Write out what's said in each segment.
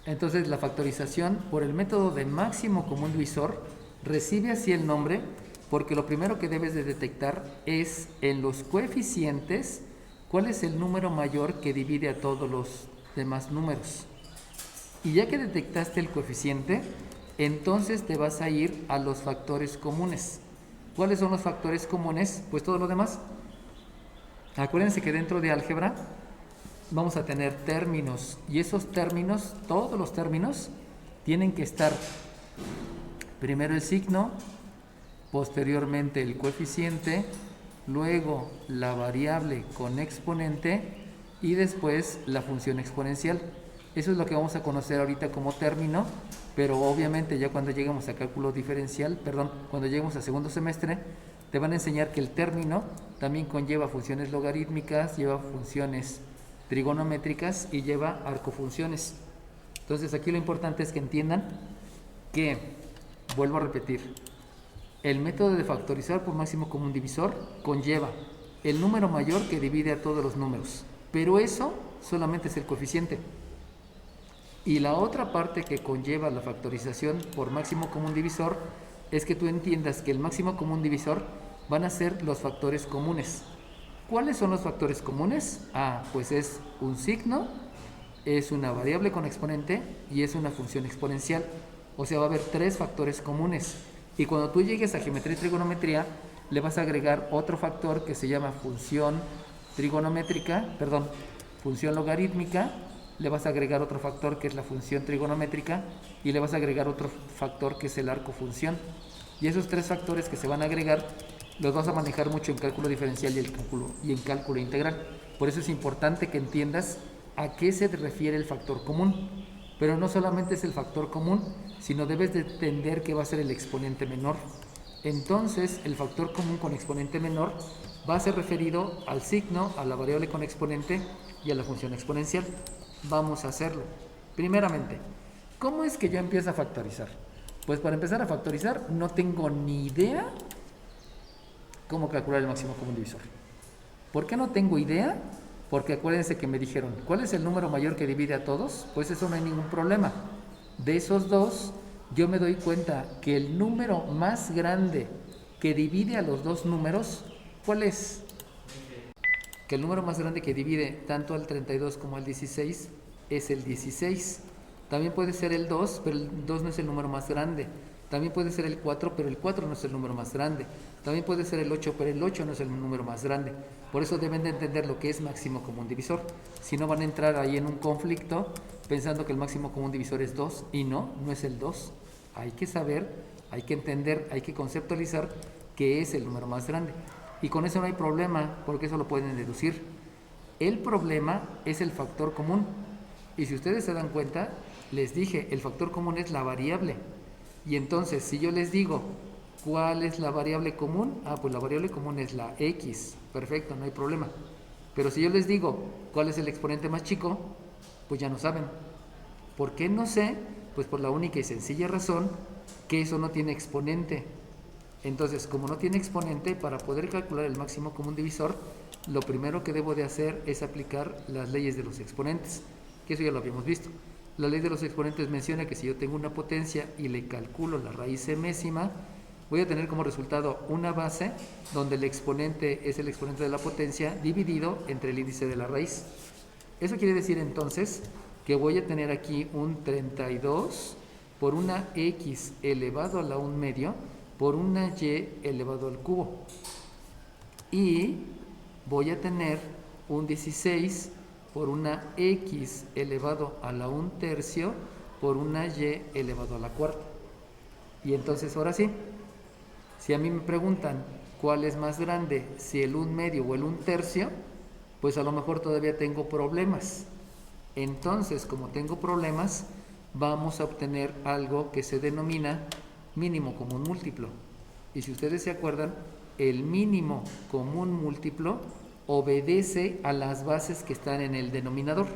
Entonces la factorización por el método de máximo común divisor recibe así el nombre porque lo primero que debes de detectar es en los coeficientes cuál es el número mayor que divide a todos los demás números. Y ya que detectaste el coeficiente, entonces te vas a ir a los factores comunes. ¿Cuáles son los factores comunes? Pues todo lo demás. Acuérdense que dentro de álgebra vamos a tener términos y esos términos, todos los términos, tienen que estar primero el signo, posteriormente el coeficiente, luego la variable con exponente y después la función exponencial. Eso es lo que vamos a conocer ahorita como término, pero obviamente ya cuando lleguemos a cálculo diferencial, cuando lleguemos a segundo semestre, te van a enseñar que el término también conlleva funciones logarítmicas, lleva funciones trigonométricas y lleva arcofunciones. Entonces aquí lo importante es que entiendan que, vuelvo a repetir, el método de factorizar por máximo común divisor conlleva el número mayor que divide a todos los números, pero eso solamente es el coeficiente. Y la otra parte que conlleva la factorización por máximo común divisor es que tú entiendas que el máximo común divisor van a ser los factores comunes. ¿Cuáles son los factores comunes? Pues es un signo, es una variable con exponente y es una función exponencial. O sea, va a haber 3 factores comunes. Y cuando tú llegues a geometría y trigonometría, le vas a agregar otro factor que se llama función función logarítmica, le vas a agregar otro factor que es la función trigonométrica y le vas a agregar otro factor que es el arco función. Y esos 3 factores que se van a agregar los vas a manejar mucho en cálculo diferencial y en cálculo integral. Por eso es importante que entiendas a qué se refiere el factor común. Pero no solamente es el factor común, sino debes de entender que va a ser el exponente menor. Entonces, el factor común con exponente menor va a ser referido al signo, a la variable con exponente y a la función exponencial. Vamos a hacerlo. Primeramente, ¿cómo es que yo empiezo a factorizar? Pues para empezar a factorizar no tengo ni idea cómo calcular el máximo común divisor. ¿Por qué no tengo idea? Porque acuérdense que me dijeron, ¿cuál es el número mayor que divide a todos? Pues eso no hay ningún problema. De esos dos, yo me doy cuenta que el número más grande que divide a los dos números, ¿cuál es? Que el número más grande que divide tanto al 32 como al 16 es el 16. También puede ser el 2, pero el 2 no es el número más grande. También puede ser el 4, pero el 4 no es el número más grande. También puede ser el 8, pero el 8 no es el número más grande. Por eso deben de entender lo que es máximo común divisor. Si no van a entrar ahí en un conflicto pensando que el máximo común divisor es 2 y no es el 2. Hay que saber, hay que entender, hay que conceptualizar qué es el número más grande. Y con eso no hay problema, porque eso lo pueden deducir. El problema es el factor común. Y si ustedes se dan cuenta, les dije, el factor común es la variable. Y entonces, si yo les digo, ¿cuál es la variable común? Pues la variable común es la x. Perfecto, no hay problema. Pero si yo les digo, ¿cuál es el exponente más chico? Pues ya no saben. ¿Por qué no sé? Pues por la única y sencilla razón que eso no tiene exponente. Entonces, como no tiene exponente, para poder calcular el máximo común divisor, lo primero que debo de hacer es aplicar las leyes de los exponentes, que eso ya lo habíamos visto. La ley de los exponentes menciona que si yo tengo una potencia y le calculo la raíz enésima, voy a tener como resultado una base donde el exponente es el exponente de la potencia dividido entre el índice de la raíz. Eso quiere decir entonces que voy a tener aquí un 32 por una x elevado a la 1 medio por una y elevado al cubo. Y voy a tener un 16 por una x elevado a la 1 tercio por una y elevado a la cuarta. Y entonces ahora sí, si a mí me preguntan cuál es más grande, si el 1 medio o el 1 tercio, pues a lo mejor todavía tengo problemas. Entonces, como tengo problemas, vamos a obtener algo que se denomina mínimo común múltiplo. Y si ustedes se acuerdan, el mínimo común múltiplo obedece a las bases que están en el denominador.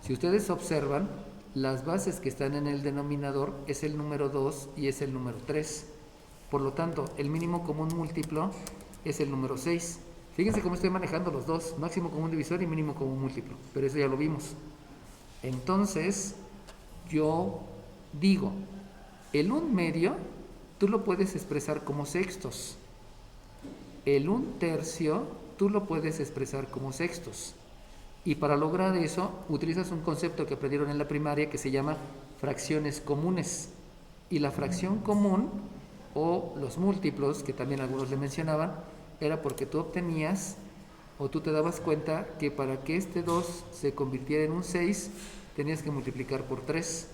Si ustedes observan, las bases que están en el denominador es el número 2 y es el número 3. Por lo tanto, el mínimo común múltiplo es el número 6. Fíjense cómo estoy manejando los dos, máximo común divisor y mínimo común múltiplo, pero eso ya lo vimos. Entonces, yo digo, el 1/2 tú lo puedes expresar como sextos. El 1/3 tú lo puedes expresar como sextos. Y para lograr eso utilizas un concepto que aprendieron en la primaria que se llama fracciones comunes. Y la fracción común o los múltiplos, que también algunos le mencionaban, era porque tú obtenías o tú te dabas cuenta que para que este 2 se convirtiera en un 6 tenías que multiplicar por 3.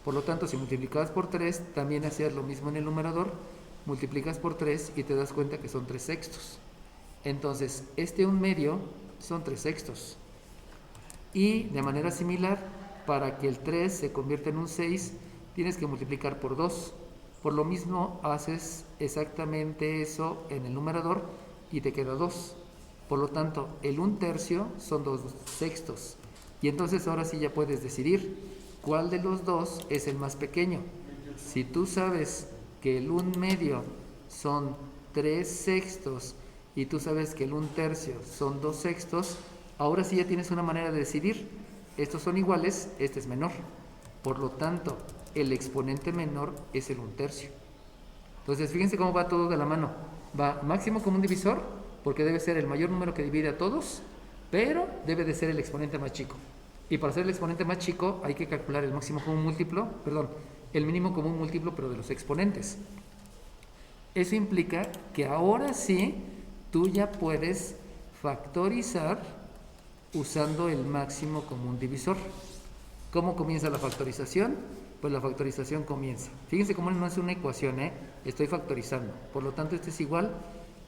Por lo tanto, si multiplicabas por 3, también hacías lo mismo en el numerador, multiplicas por 3 y te das cuenta que son 3 sextos. Entonces, este 1/2 son 3 sextos. Y de manera similar, para que el 3 se convierta en un 6, tienes que multiplicar por 2. Por lo mismo, haces exactamente eso en el numerador y te queda 2. Por lo tanto, el 1/3 son 2 sextos. Y entonces ahora sí ya puedes decidir cuál de los dos es el más pequeño. Si tú sabes que el 1/2 son 3 sextos y tú sabes que el 1/3 son 2 sextos, ahora sí ya tienes una manera de decidir. Estos son iguales, este es menor. Por lo tanto, el exponente menor es el 1/3. Entonces, fíjense cómo va todo de la mano. Va máximo común divisor, porque debe ser el mayor número que divide a todos, pero debe de ser el exponente más chico. Y para ser el exponente más chico hay que calcular el máximo común múltiplo, el mínimo común múltiplo, pero de los exponentes. Eso implica que ahora sí tú ya puedes factorizar usando el máximo común divisor. ¿Cómo comienza la factorización? Pues la factorización comienza. Fíjense cómo no es una ecuación, estoy factorizando. Por lo tanto, este es igual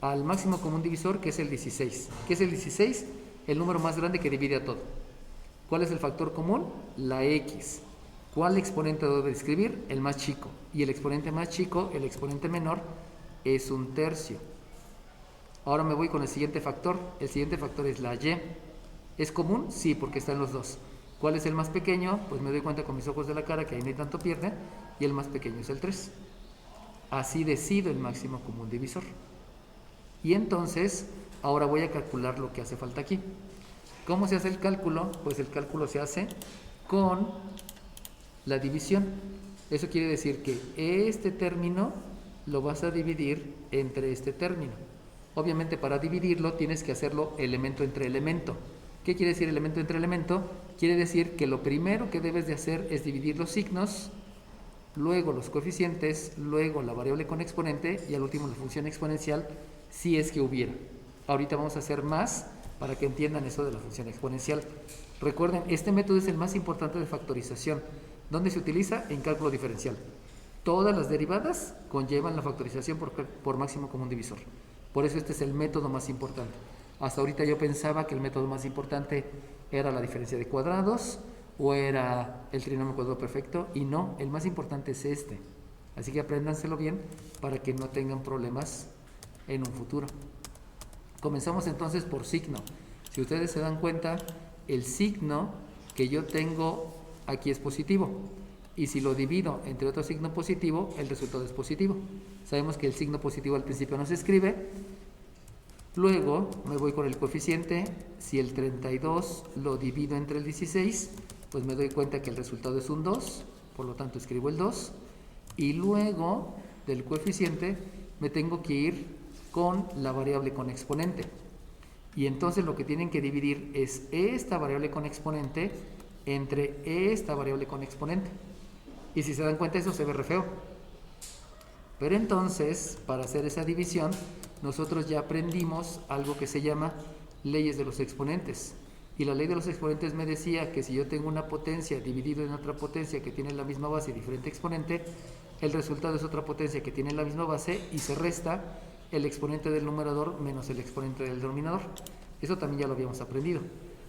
al máximo común divisor, que es el 16. ¿Qué es el 16? El número más grande que divide a todo. ¿Cuál es el factor común? La x. ¿Cuál exponente debe escribir? El más chico. Y el exponente más chico, el exponente menor, es 1/3. Ahora me voy con el siguiente factor. El siguiente factor es la y. ¿Es común? Sí, porque está en los dos. ¿Cuál es el más pequeño? Pues me doy cuenta con mis ojos de la cara que ahí no hay tanto pierde, y el más pequeño es el 3. Así decido el máximo común divisor. Y entonces, ahora voy a calcular lo que hace falta aquí. ¿Cómo se hace el cálculo? Pues el cálculo se hace con la división. Eso quiere decir que este término lo vas a dividir entre este término. Obviamente, para dividirlo tienes que hacerlo elemento entre elemento. ¿Qué quiere decir elemento entre elemento? Quiere decir que lo primero que debes de hacer es dividir los signos, luego los coeficientes, luego la variable con exponente y al último la función exponencial, si es que hubiera. Ahorita vamos a hacer más para que entiendan eso de la función exponencial. Recuerden, este método es el más importante de factorización. ¿Dónde se utiliza? En cálculo diferencial. Todas las derivadas conllevan la factorización por máximo común divisor. Por eso este es el método más importante. Hasta ahorita yo pensaba que el método más importante era la diferencia de cuadrados o era el trinomio cuadrado perfecto, y no, el más importante es este. Así que apréndanselo bien para que no tengan problemas en un futuro. Comenzamos entonces por signo. Si ustedes se dan cuenta, el signo que yo tengo aquí es positivo, y si lo divido entre otro signo positivo, el resultado es positivo. Sabemos que el signo positivo al principio no se escribe. Luego me voy con el coeficiente. Si el 32 lo divido entre el 16, pues me doy cuenta que el resultado es un 2, por lo tanto escribo el 2. Y luego del coeficiente me tengo que ir con la variable con exponente. Y entonces lo que tienen que dividir es esta variable con exponente entre esta variable con exponente. Y si se dan cuenta, eso se ve re feo. Pero entonces, para hacer esa división, nosotros ya aprendimos algo que se llama leyes de los exponentes. Y la ley de los exponentes me decía que si yo tengo una potencia dividido en otra potencia que tiene la misma base y diferente exponente, el resultado es otra potencia que tiene la misma base y se resta el exponente del numerador menos el exponente del denominador. Eso también ya lo habíamos aprendido.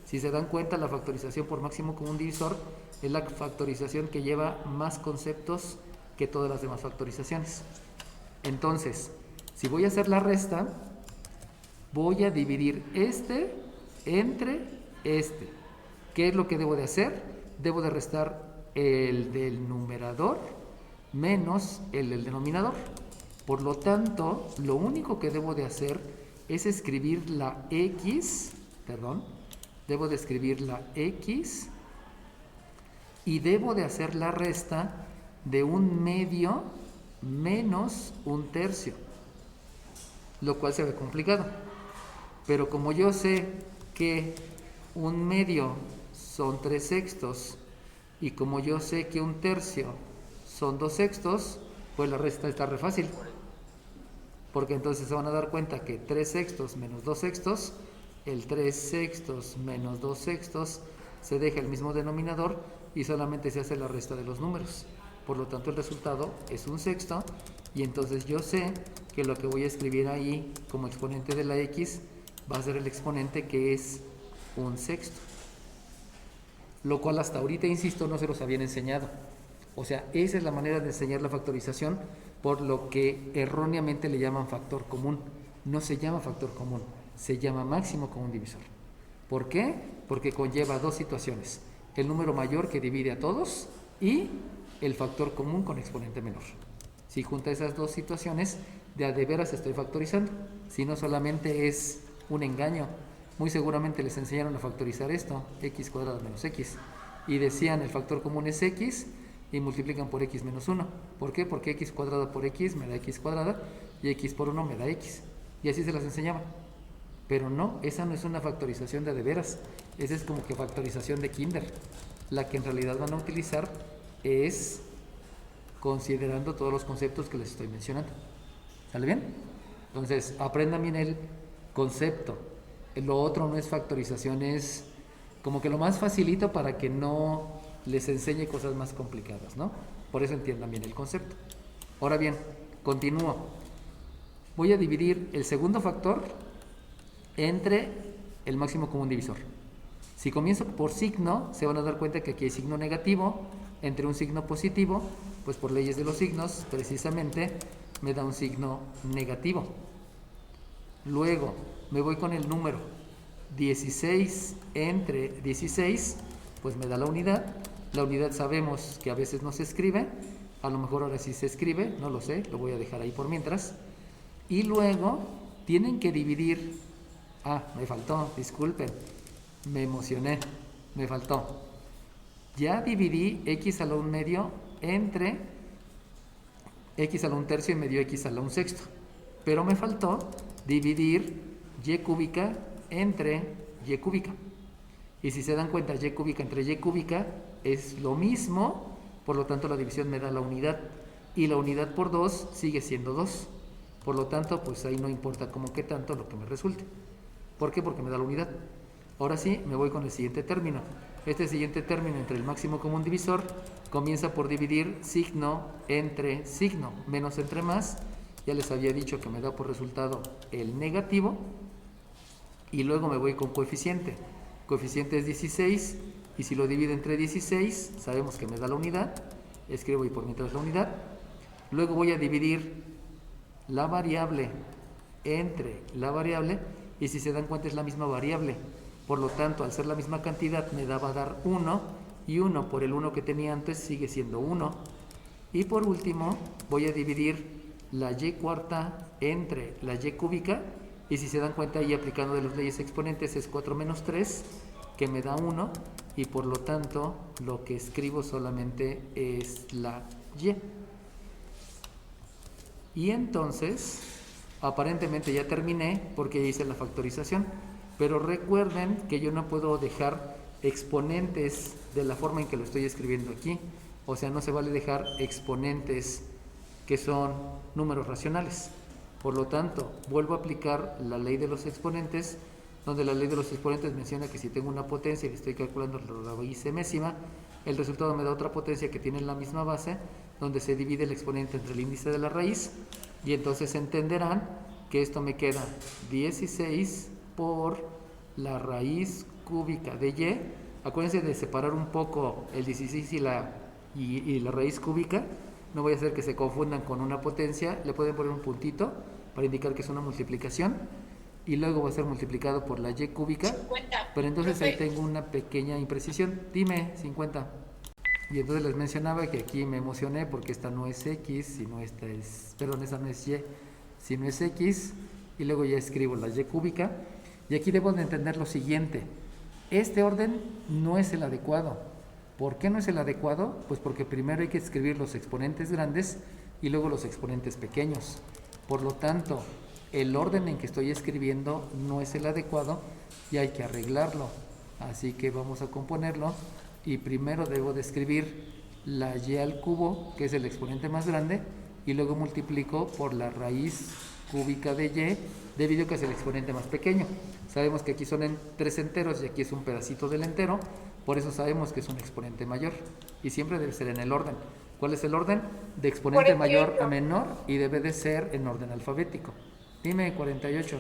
Si se dan cuenta, la factorización por máximo común divisor es la factorización que lleva más conceptos que todas las demás factorizaciones. Entonces, si voy a hacer la resta, voy a dividir este entre este. ¿Qué es lo que debo de hacer? Debo de restar el del numerador menos el del denominador. Por lo tanto, lo único que debo de hacer es escribir la x, debo de escribir la x y debo de hacer la resta de 1/2 menos 1/3, lo cual se ve complicado. Pero como yo sé que 1/2 son 3/6 y como yo sé que 1/3 son 2/6, pues la resta está re fácil. Porque entonces se van a dar cuenta que 3/6 menos 2/6, el 3/6 menos 2/6 se deja el mismo denominador y solamente se hace la resta de los números. Por lo tanto el resultado es 1/6 y entonces yo sé que lo que voy a escribir ahí como exponente de la x va a ser el exponente que es 1/6. Lo cual hasta ahorita, insisto, no se los habían enseñado. O sea, esa es la manera de enseñar la factorización, por lo que erróneamente le llaman factor común. No se llama factor común, se llama máximo común divisor. ¿Por qué? Porque conlleva dos situaciones: el número mayor que divide a todos y el factor común con exponente menor. Si junta esas dos situaciones, de veras estoy factorizando. Si no, solamente es un engaño. Muy seguramente les enseñaron a factorizar esto, x cuadrado menos x, y decían el factor común es x y multiplican por x menos 1. ¿Por qué? Porque x cuadrado por x me da x cuadrada y x por 1 me da x. Y así se las enseñaban. Pero no, esa no es una factorización de veras. Esa es como que factorización de kinder. La que en realidad van a utilizar es considerando todos los conceptos que les estoy mencionando. ¿Sale bien? Entonces, aprendan bien el concepto. Lo otro no es factorización, es como que lo más facilito para que no les enseñe cosas más complicadas, ¿no? Por eso entiendan bien el concepto. Ahora bien, continúo. Voy a dividir el segundo factor entre el máximo común divisor. Si comienzo por signo, se van a dar cuenta que aquí hay signo negativo entre un signo positivo, pues por leyes de los signos, precisamente, me da un signo negativo. Luego me voy con el número 16 entre 16, pues me da la unidad. La unidad sabemos que a veces no se escribe, a lo mejor ahora sí se escribe, no lo sé, lo voy a dejar ahí por mientras. Y luego tienen que dividir, me faltó, disculpen, me emocioné, me faltó. Ya dividí x a la 1/2 entre x a la 1/3 y me dio x a la 1/6. Pero me faltó dividir y cúbica entre y cúbica. Y si se dan cuenta, y cúbica entre y cúbica es lo mismo, por lo tanto la división me da la unidad. Y la unidad por 2 sigue siendo 2. Por lo tanto, pues ahí no importa como que tanto lo que me resulte. ¿Por qué? Porque me da la unidad. Ahora sí, me voy con el siguiente término. Este siguiente término entre el máximo común divisor comienza por dividir signo entre signo, menos entre más. Ya les había dicho que me da por resultado el negativo. Y luego me voy con coeficiente. Coeficiente es 16 y si lo divido entre 16, sabemos que me da la unidad. Escribo y por mientras la unidad. Luego voy a dividir la variable entre la variable y si se dan cuenta es la misma variable. Por lo tanto, al ser la misma cantidad me va a dar 1 y 1 por el 1 que tenía antes sigue siendo 1. Y por último voy a dividir la y cuarta entre la y cúbica y si se dan cuenta ahí aplicando de las leyes exponentes es 4 menos 3 que me da 1 y por lo tanto lo que escribo solamente es la y. Y entonces aparentemente ya terminé porque ya hice la factorización, pero recuerden que yo no puedo dejar exponentes de la forma en que lo estoy escribiendo aquí. O sea, no se vale dejar exponentes que son números racionales. Por lo tanto, vuelvo a aplicar la ley de los exponentes, donde la ley de los exponentes menciona que si tengo una potencia y estoy calculando la raíz enésima, el resultado me da otra potencia que tiene la misma base, donde se divide el exponente entre el índice de la raíz, y entonces entenderán que esto me queda 16 por la raíz cúbica de y. Acuérdense de separar un poco el 16 y la raíz cúbica. No voy a hacer que se confundan con una potencia. Le pueden poner un puntito para indicar que es una multiplicación. Y luego va a ser multiplicado por la y cúbica. 50. Pero entonces ahí tengo una pequeña imprecisión. Dime, 50. Y entonces les mencionaba que aquí me emocioné porque esta no es x, sino esta es, perdón, esta no es y, sino es x. Y luego ya escribo la y cúbica. Y aquí debo de entender lo siguiente. Este orden no es el adecuado. ¿Por qué no es el adecuado? Pues porque primero hay que escribir los exponentes grandes y luego los exponentes pequeños. Por lo tanto, el orden en que estoy escribiendo no es el adecuado y hay que arreglarlo. Así que vamos a componerlo y primero debo de escribir la y al cubo, que es el exponente más grande, y luego multiplico por la raíz cúbica de y debido a que es el exponente más pequeño. Sabemos que aquí son 3 enteros y aquí es un pedacito del entero, por eso sabemos que es un exponente mayor y siempre debe ser en el orden. ¿Cuál es el orden? De exponente 48. mayor a menor y debe de ser en orden alfabético. Dime 48.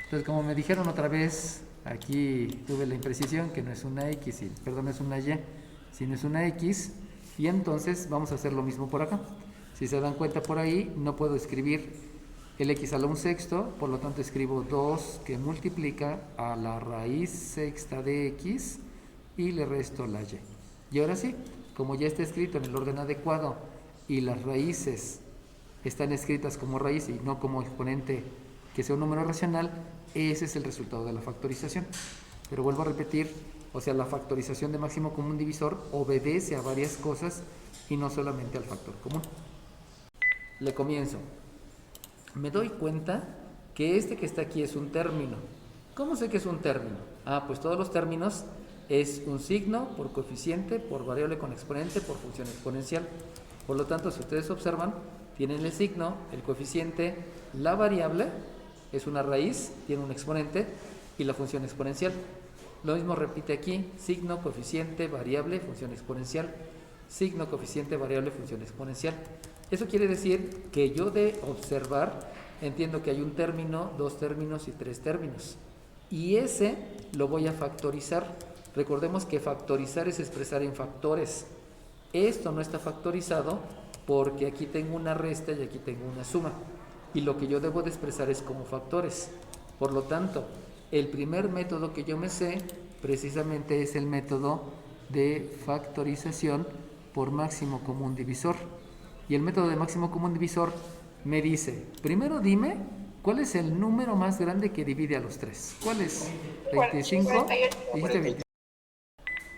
Entonces, como me dijeron otra vez, aquí tuve la imprecisión que no es una X, perdón, no es una Y, sino es una X, y entonces vamos a hacer lo mismo por acá. Si se dan cuenta por ahí, no puedo escribir el X a la 1/6, por lo tanto escribo 2 que multiplica a la raíz sexta de X y le resto la Y. Y ahora sí, como ya está escrito en el orden adecuado y las raíces están escritas como raíz y no como exponente que sea un número racional, ese es el resultado de la factorización. Pero vuelvo a repetir, o sea, la factorización de máximo común divisor obedece a varias cosas y no solamente al factor común. Le comienzo. Me doy cuenta que este que está aquí es un término. ¿Cómo sé que es un término? Pues todos los términos es un signo por coeficiente, por variable con exponente, por función exponencial. Por lo tanto, si ustedes observan, tienen el signo, el coeficiente, la variable, es una raíz, tiene un exponente, y la función exponencial. Lo mismo repite aquí, signo, coeficiente, variable, función exponencial, signo, coeficiente, variable, función exponencial. Eso quiere decir que yo de observar entiendo que hay un término, 2 términos y 3 términos. Y ese lo voy a factorizar. Recordemos que factorizar es expresar en factores. Esto no está factorizado porque aquí tengo una resta y aquí tengo una suma. Y lo que yo debo de expresar es como factores. Por lo tanto, el primer método que yo me sé precisamente es el método de factorización por máximo común divisor. Y el método de máximo común divisor me dice, primero dime, ¿cuál es el número más grande que divide a los 3? ¿Cuál es? 25. 48. Dijiste 25.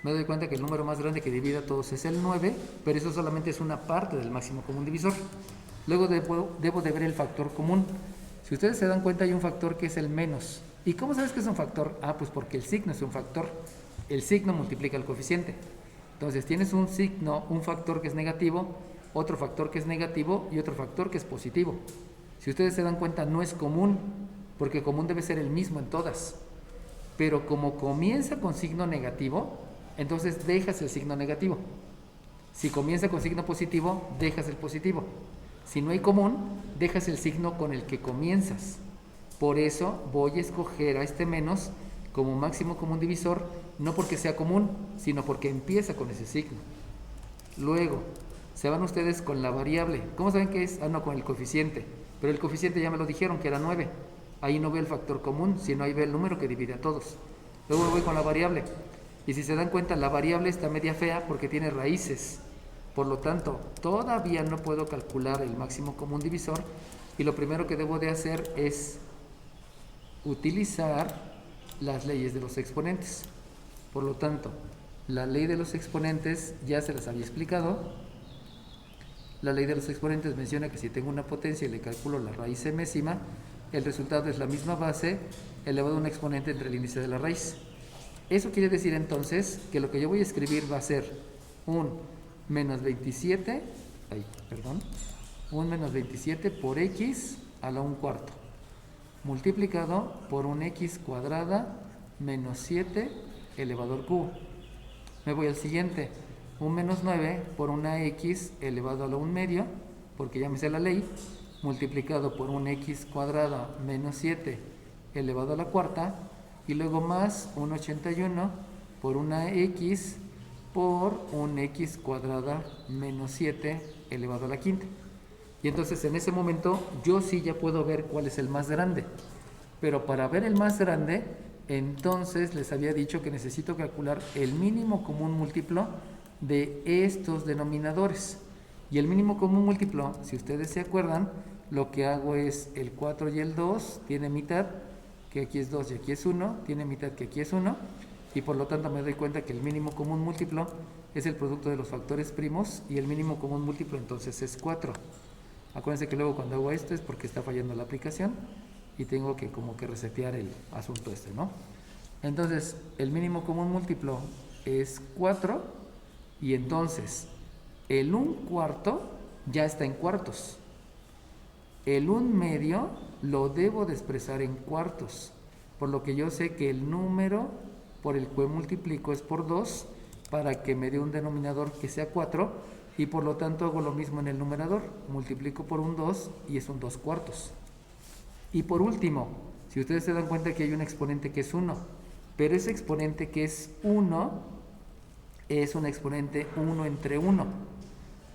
Me doy cuenta que el número más grande que divide a todos es el 9, pero eso solamente es una parte del máximo común divisor. Luego debo de ver el factor común. Si ustedes se dan cuenta, hay un factor que es el menos. ¿Y cómo sabes que es un factor? Pues porque el signo es un factor. El signo multiplica el coeficiente. Entonces tienes un signo, un factor que es negativo, otro factor que es negativo y otro factor que es positivo. Si ustedes se dan cuenta, no es común, porque común debe ser el mismo en todas. Pero como comienza con signo negativo, entonces dejas el signo negativo. Si comienza con signo positivo, dejas el positivo. Si no hay común, dejas el signo con el que comienzas. Por eso voy a escoger a este menos como máximo común divisor, no porque sea común, sino porque empieza con ese signo. Luego, se van ustedes con la variable. ¿Cómo saben qué es? No, con el coeficiente. Pero el coeficiente ya me lo dijeron, que era 9. Ahí no ve el factor común, sino ahí ve el número que divide a todos. Luego voy con la variable. Y si se dan cuenta, la variable está media fea porque tiene raíces. Por lo tanto, todavía no puedo calcular el máximo común divisor. Y lo primero que debo de hacer es utilizar las leyes de los exponentes. Por lo tanto, la ley de los exponentes ya se las había explicado. La ley de los exponentes menciona que si tengo una potencia y le calculo la raíz enésima, el resultado es la misma base elevado a un exponente entre el índice de la raíz. Eso quiere decir entonces que lo que yo voy a escribir va a ser un menos 27 por x a la 1/4 multiplicado por un x cuadrada menos 7 elevado al cubo. Me voy al siguiente, un menos 9 por una x elevado a la 1/2, porque ya me sé la ley, multiplicado por un x cuadrada menos 7 elevado a la 4, y luego más un 81 por una x por un x cuadrada menos 7 elevado a la 5. Y entonces en ese momento yo sí ya puedo ver cuál es el más grande. Pero para ver el más grande, entonces les había dicho que necesito calcular el mínimo común múltiplo de estos denominadores. Y el mínimo común múltiplo, si ustedes se acuerdan, lo que hago es el 4 y el 2 tiene mitad, que aquí es 2 y aquí es 1, tiene mitad que aquí es 1, y por lo tanto me doy cuenta que el mínimo común múltiplo es el producto de los factores primos y el mínimo común múltiplo entonces es 4. Acuérdense que luego cuando hago esto es porque está fallando la aplicación y tengo que como que resetear el asunto este, ¿no? Entonces el mínimo común múltiplo es 4 y entonces el 1/4 ya está en cuartos. El 1/2 lo debo de expresar en cuartos, por lo que yo sé que el número por el cual multiplico es por 2 para que me dé un denominador que sea 4 y por lo tanto hago lo mismo en el numerador, multiplico por un 2 y es un 2/4. Y por último, si ustedes se dan cuenta que hay un exponente que es 1, pero ese exponente que es 1 es un exponente 1 entre 1,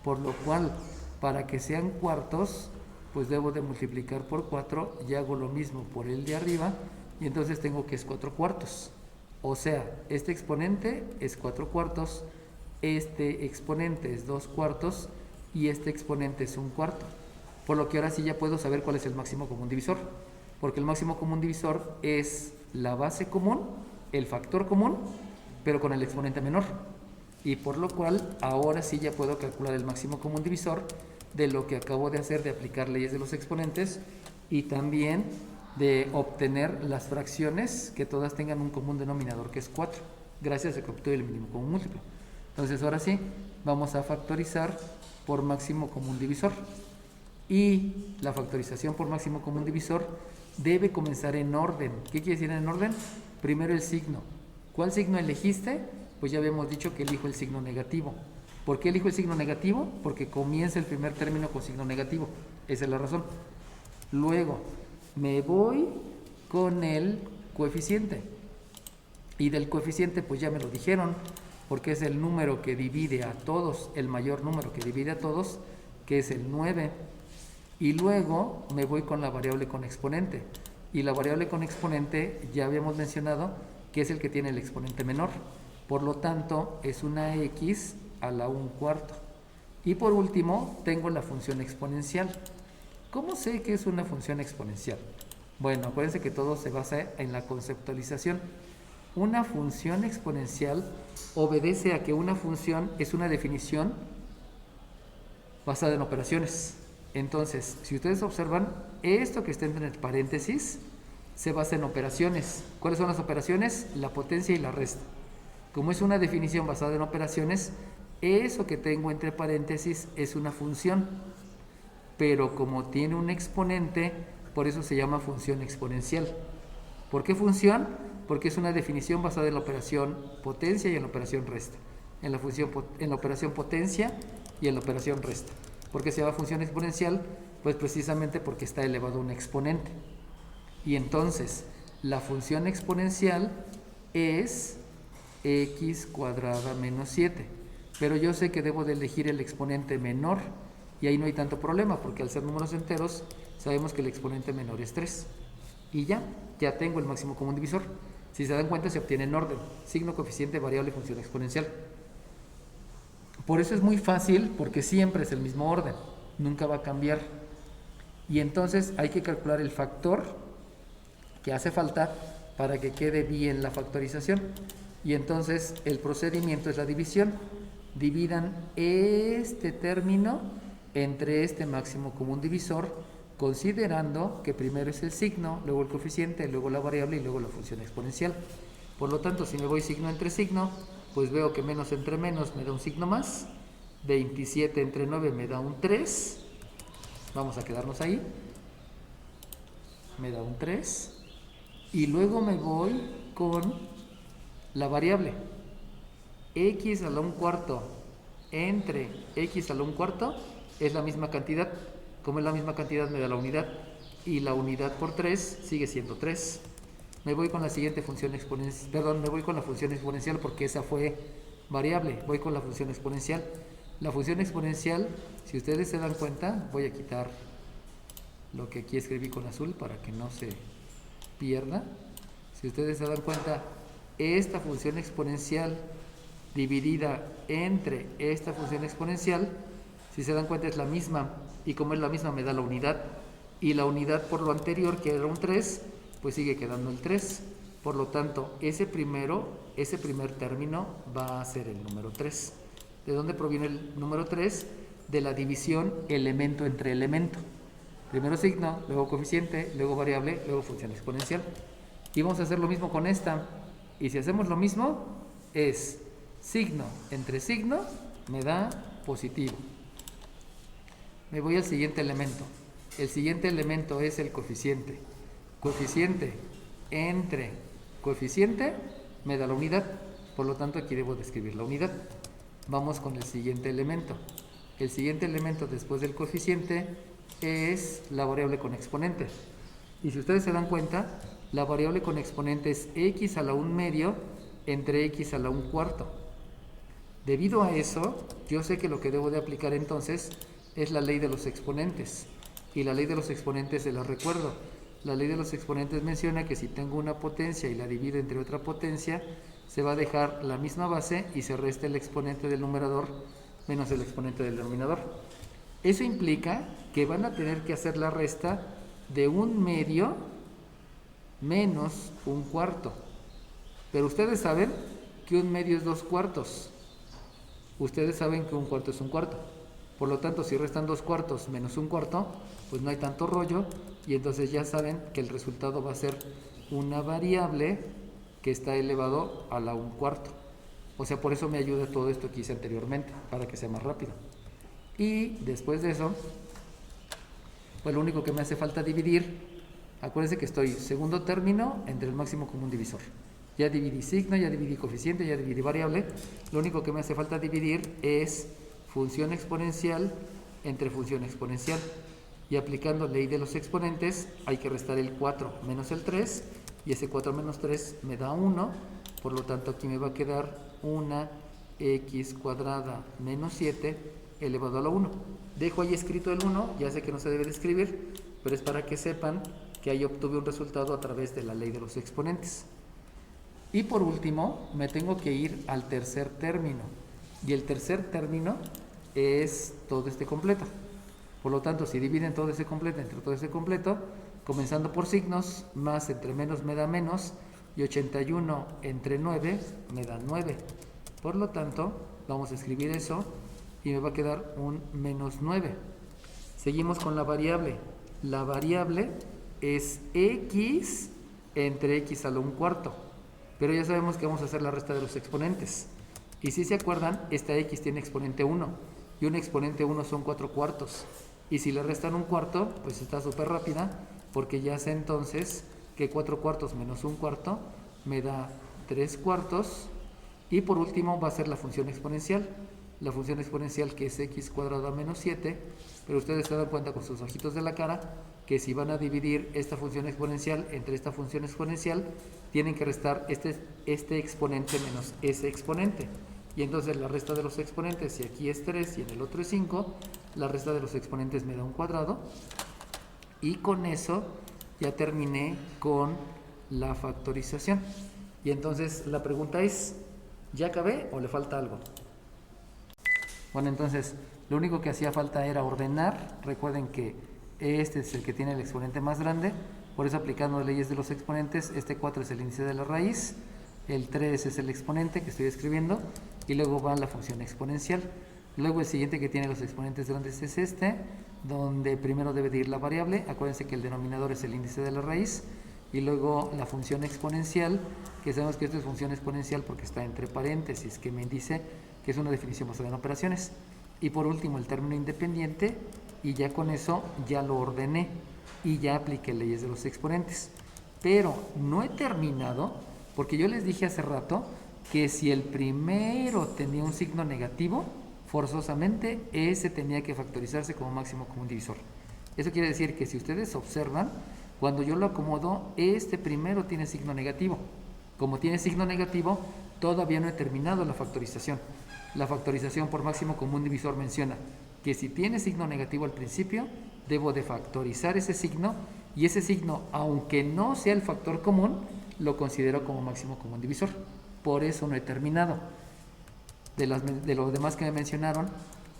por lo cual para que sean cuartos pues debo de multiplicar por 4 y hago lo mismo por el de arriba y entonces tengo que es 4/4. O sea, este exponente es 4/4, este exponente es 2/4 y este exponente es 1/4. Por lo que ahora sí ya puedo saber cuál es el máximo común divisor, porque el máximo común divisor es la base común, el factor común, pero con el exponente menor. Y por lo cual ahora sí ya puedo calcular el máximo común divisor de lo que acabo de hacer, de aplicar leyes de los exponentes y también de obtener las fracciones que todas tengan un común denominador que es 4, gracias a que obtuve el mínimo común múltiplo. Entonces ahora sí, vamos a factorizar por máximo común divisor. Y la factorización por máximo común divisor debe comenzar en orden. ¿Qué quiere decir en orden? Primero el signo. ¿Cuál signo elegiste? Pues ya habíamos dicho que elijo el signo negativo. ¿Por qué elijo el signo negativo? Porque comienza el primer término con signo negativo. Esa es la razón. Luego, me voy con el coeficiente. Y del coeficiente, pues ya me lo dijeron, porque es el número que divide a todos, el mayor número que divide a todos, que es el 9. Y luego me voy con la variable con exponente. Y la variable con exponente ya habíamos mencionado que es el que tiene el exponente menor. Por lo tanto, es una x a la 1/4. Y por último, tengo la función exponencial. ¿Cómo sé que es una función exponencial? Bueno, acuérdense que todo se basa en la conceptualización. Una función exponencial obedece a que una función es una definición basada en operaciones. Entonces, si ustedes observan, esto que está entre paréntesis se basa en operaciones. ¿Cuáles son las operaciones? La potencia y la resta. Como es una definición basada en operaciones, eso que tengo entre paréntesis es una función, pero como tiene un exponente, por eso se llama función exponencial. ¿Por qué función? Porque es una definición basada en la operación potencia y en la operación resta. En la operación potencia y en la operación resta. ¿Por qué se llama función exponencial? Pues precisamente porque está elevado a un exponente. Y entonces, la función exponencial es x² menos 7. Pero yo sé que debo de elegir el exponente menor y ahí no hay tanto problema porque al ser números enteros sabemos que el exponente menor es 3. Y ya tengo el máximo común divisor. Si se dan cuenta se obtiene en orden, signo, coeficiente, variable, función exponencial. Por eso es muy fácil porque siempre es el mismo orden, nunca va a cambiar. Y entonces hay que calcular el factor que hace falta para que quede bien la factorización. Y entonces el procedimiento es la división. Dividan este término entre este máximo común divisor, considerando que primero es el signo, luego el coeficiente, luego la variable y luego la función exponencial. Por lo tanto, si me voy signo entre signo, pues veo que menos entre menos me da un signo más, 27 entre 9 me da un 3, vamos a quedarnos ahí, me da un 3, y luego me voy con la variable, x a la 1/4 entre x a la 1/4 es la misma cantidad. Como es la misma cantidad me da la unidad y la unidad por 3 sigue siendo 3. Me voy con la siguiente función exponencial, me voy con la función exponencial porque esa fue variable, voy con la función exponencial. La función exponencial, si ustedes se dan cuenta, voy a quitar lo que aquí escribí con azul para que no se pierda. Si ustedes se dan cuenta, esta función exponencial dividida entre esta función exponencial, si se dan cuenta es la misma, y como es la misma me da la unidad, y la unidad por lo anterior que era un 3, pues sigue quedando el 3, Por lo tanto, ese primer término va a ser el número 3. ¿De dónde proviene el número 3? De la división elemento entre elemento. Primero signo, luego coeficiente, luego variable, luego función exponencial. Y vamos a hacer lo mismo con esta. Y si hacemos lo mismo, es signo entre signo me da positivo. Me voy al siguiente elemento. El siguiente elemento es el coeficiente. Coeficiente entre coeficiente me da la unidad. Por lo tanto, aquí debo de escribir la unidad. Vamos con el siguiente elemento. El siguiente elemento después del coeficiente es la variable con exponente. Y si ustedes se dan cuenta, la variable con exponente es x a la 1/2 entre x a la 1/4. Debido a eso, yo sé que lo que debo de aplicar entonces es la ley de los exponentes. Y la ley de los exponentes se la recuerdo. La ley de los exponentes menciona que si tengo una potencia y la divido entre otra potencia, se va a dejar la misma base y se resta el exponente del numerador menos el exponente del denominador. Eso implica que van a tener que hacer la resta de 1/2 menos 1/4. Pero ustedes saben que 1/2 es 2/4. Ustedes saben que 1/4 es 1/4. Por lo tanto, si restan 2/4 menos 1/4, pues no hay tanto rollo, y entonces ya saben que el resultado va a ser una variable que está elevado a la 1/4. O sea, por eso me ayuda todo esto que hice anteriormente, para que sea más rápido. Y después de eso, pues lo único que me hace falta dividir, acuérdense que estoy segundo término entre el máximo común divisor. Ya dividí signo, ya dividí coeficiente, ya dividí variable. Lo único que me hace falta dividir es función exponencial entre función exponencial. Y aplicando ley de los exponentes, hay que restar el 4 menos el 3, y ese 4 menos 3 me da 1, por lo tanto aquí me va a quedar una x cuadrada menos 7 elevado a la 1. Dejo ahí escrito el 1, ya sé que no se debe de escribir, pero es para que sepan que ahí obtuve un resultado a través de la ley de los exponentes. Y por último, me tengo que ir al tercer término, y el tercer término es todo este completo. Por lo tanto, si dividen todo ese completo entre todo ese completo, comenzando por signos, más entre menos me da menos, y 81 entre 9 me da 9. Por lo tanto, vamos a escribir eso y me va a quedar un menos 9. Seguimos con la variable. La variable es x entre x a la 1/4. Pero ya sabemos que vamos a hacer la resta de los exponentes. Y si se acuerdan, esta x tiene exponente 1. Y un exponente 1 son 4/4. Y si le restan 1/4, pues está súper rápida, porque ya sé entonces que 4/4 menos 1/4 me da 3/4. Y por último va a ser la función exponencial. La función exponencial, que es x cuadrada menos 7. Pero ustedes se dan cuenta con sus ojitos de la cara que si van a dividir esta función exponencial entre esta función exponencial, tienen que restar este exponente menos ese exponente. Y entonces la resta de los exponentes, si aquí es 3 y en el otro es 5, la resta de los exponentes me da un cuadrado. Y con eso ya terminé con la factorización. Y entonces la pregunta es, ¿ya acabé o le falta algo? Bueno, entonces lo único que hacía falta era ordenar. Recuerden que este es el que tiene el exponente más grande, por eso aplicando leyes de los exponentes, este 4 es el índice de la raíz, el 3 es el exponente que estoy escribiendo, y luego va la función exponencial. Luego el siguiente que tiene los exponentes grandes es este, donde primero debe de ir la variable. Acuérdense que el denominador es el índice de la raíz, y luego la función exponencial, que sabemos que esto es función exponencial porque está entre paréntesis, que me dice que es una definición basada en operaciones. Y por último el término independiente, y ya con eso ya lo ordené y ya apliqué leyes de los exponentes. Pero no he terminado, porque yo les dije hace rato que si el primero tenía un signo negativo, forzosamente ese tenía que factorizarse como máximo común divisor. Eso quiere decir que si ustedes observan, cuando yo lo acomodo, este primero tiene signo negativo. Como tiene signo negativo, todavía no he terminado la factorización. La factorización por máximo común divisor menciona que si tiene signo negativo al principio, debo de factorizar ese signo, y ese signo, aunque no sea el factor común, lo considero como máximo común divisor. Por eso no he terminado. De los demás que me mencionaron,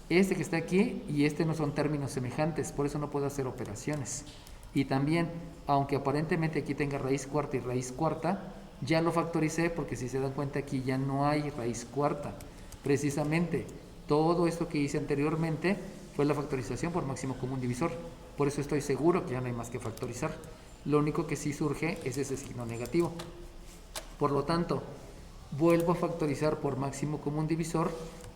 este que está aquí y este no son términos semejantes, por eso no puedo hacer operaciones. Y también, aunque aparentemente aquí tenga raíz cuarta y raíz cuarta, Ya lo factoricé porque si se dan cuenta aquí ya no hay raíz cuarta. Precisamente todo esto que hice anteriormente fue la factorización por máximo común divisor. Por eso estoy seguro que ya no hay más que factorizar. Lo único que sí surge es ese signo negativo. Por lo tanto, vuelvo a factorizar por máximo común divisor,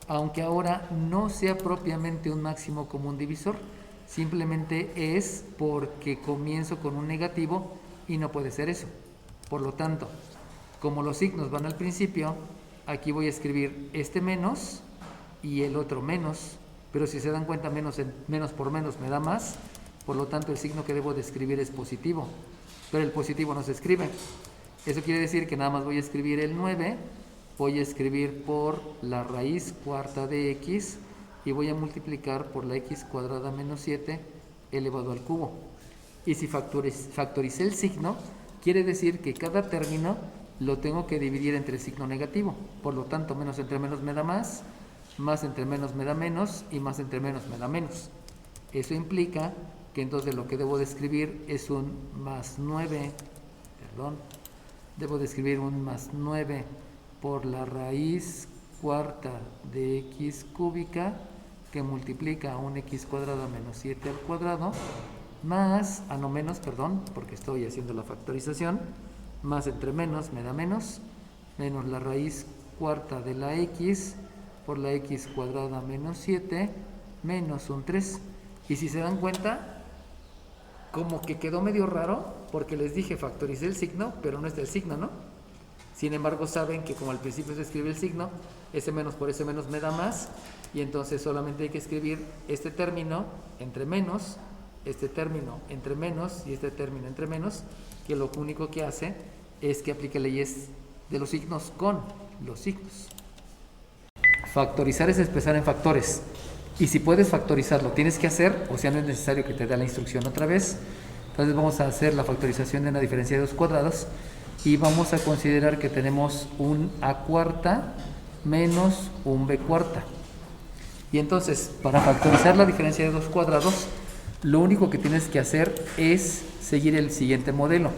aunque ahora no sea propiamente un máximo común divisor, simplemente es porque comienzo con un negativo y no puede ser eso. Por lo tanto, como los signos van al principio, aquí voy a escribir este menos y el otro menos, pero si se dan cuenta menos por menos me da más, por lo tanto el signo que debo de escribir es positivo, pero el positivo no se escribe. Eso quiere decir que nada más voy a escribir el 9, voy a escribir por la raíz cuarta de x y voy a multiplicar por la x cuadrada menos 7 elevado al cubo. Y si factoricé el signo, quiere decir que cada término lo tengo que dividir entre el signo negativo. Por lo tanto, menos entre menos me da más entre menos me da menos y más entre menos me da menos. Eso implica que entonces lo que debo de escribir es un más 9, debo de escribir un más 9 por la raíz cuarta de x cúbica que multiplica a un x cuadrada menos 7 al cuadrado más, no menos, perdón, porque estoy haciendo la factorización, más entre menos me da menos la raíz cuarta de la x por la x cuadrada menos 7 menos un 3. Y si se dan cuenta, como que quedó medio raro, porque les dije factoricé el signo, pero no está el signo, ¿no? Sin embargo, saben que como al principio se escribe el signo, ese menos por ese menos me da más, y entonces solamente hay que escribir este término entre menos, este término entre menos y este término entre menos, que lo único que hace es que aplique leyes de los signos con los signos. Factorizar es expresar en factores. Y si puedes factorizar, lo tienes que hacer, o sea, no es necesario que te dé la instrucción otra vez. Entonces vamos a hacer la factorización de una diferencia de dos cuadrados y vamos a considerar que tenemos un a cuarta menos un b cuarta. Y entonces, para factorizar la diferencia de dos cuadrados, lo único que tienes que hacer es seguir el siguiente modelo.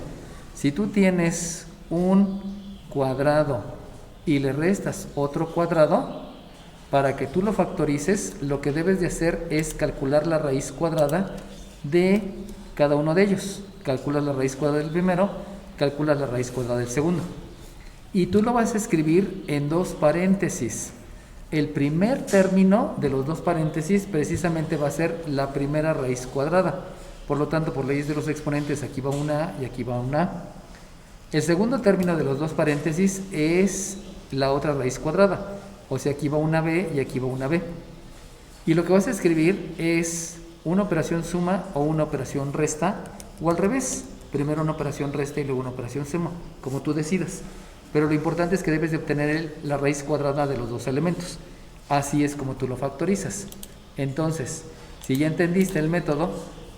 Si tú tienes un cuadrado y le restas otro cuadrado, para que tú lo factorices, lo que debes de hacer es calcular la raíz cuadrada de cada uno de ellos. Calculas la raíz cuadrada del primero, calculas la raíz cuadrada del segundo. Y tú lo vas a escribir en dos paréntesis. El primer término de los dos paréntesis precisamente va a ser la primera raíz cuadrada. Por lo tanto, por leyes de los exponentes, aquí va una A y aquí va una A. El segundo término de los dos paréntesis es la otra raíz cuadrada. O sea, aquí va una B y aquí va una B. Y lo que vas a escribir es una operación suma o una operación resta, o al revés. Primero una operación resta y luego una operación suma, como tú decidas. Pero lo importante es que debes de obtener la raíz cuadrada de los dos elementos. Así es como tú lo factorizas. Entonces, si ya entendiste el método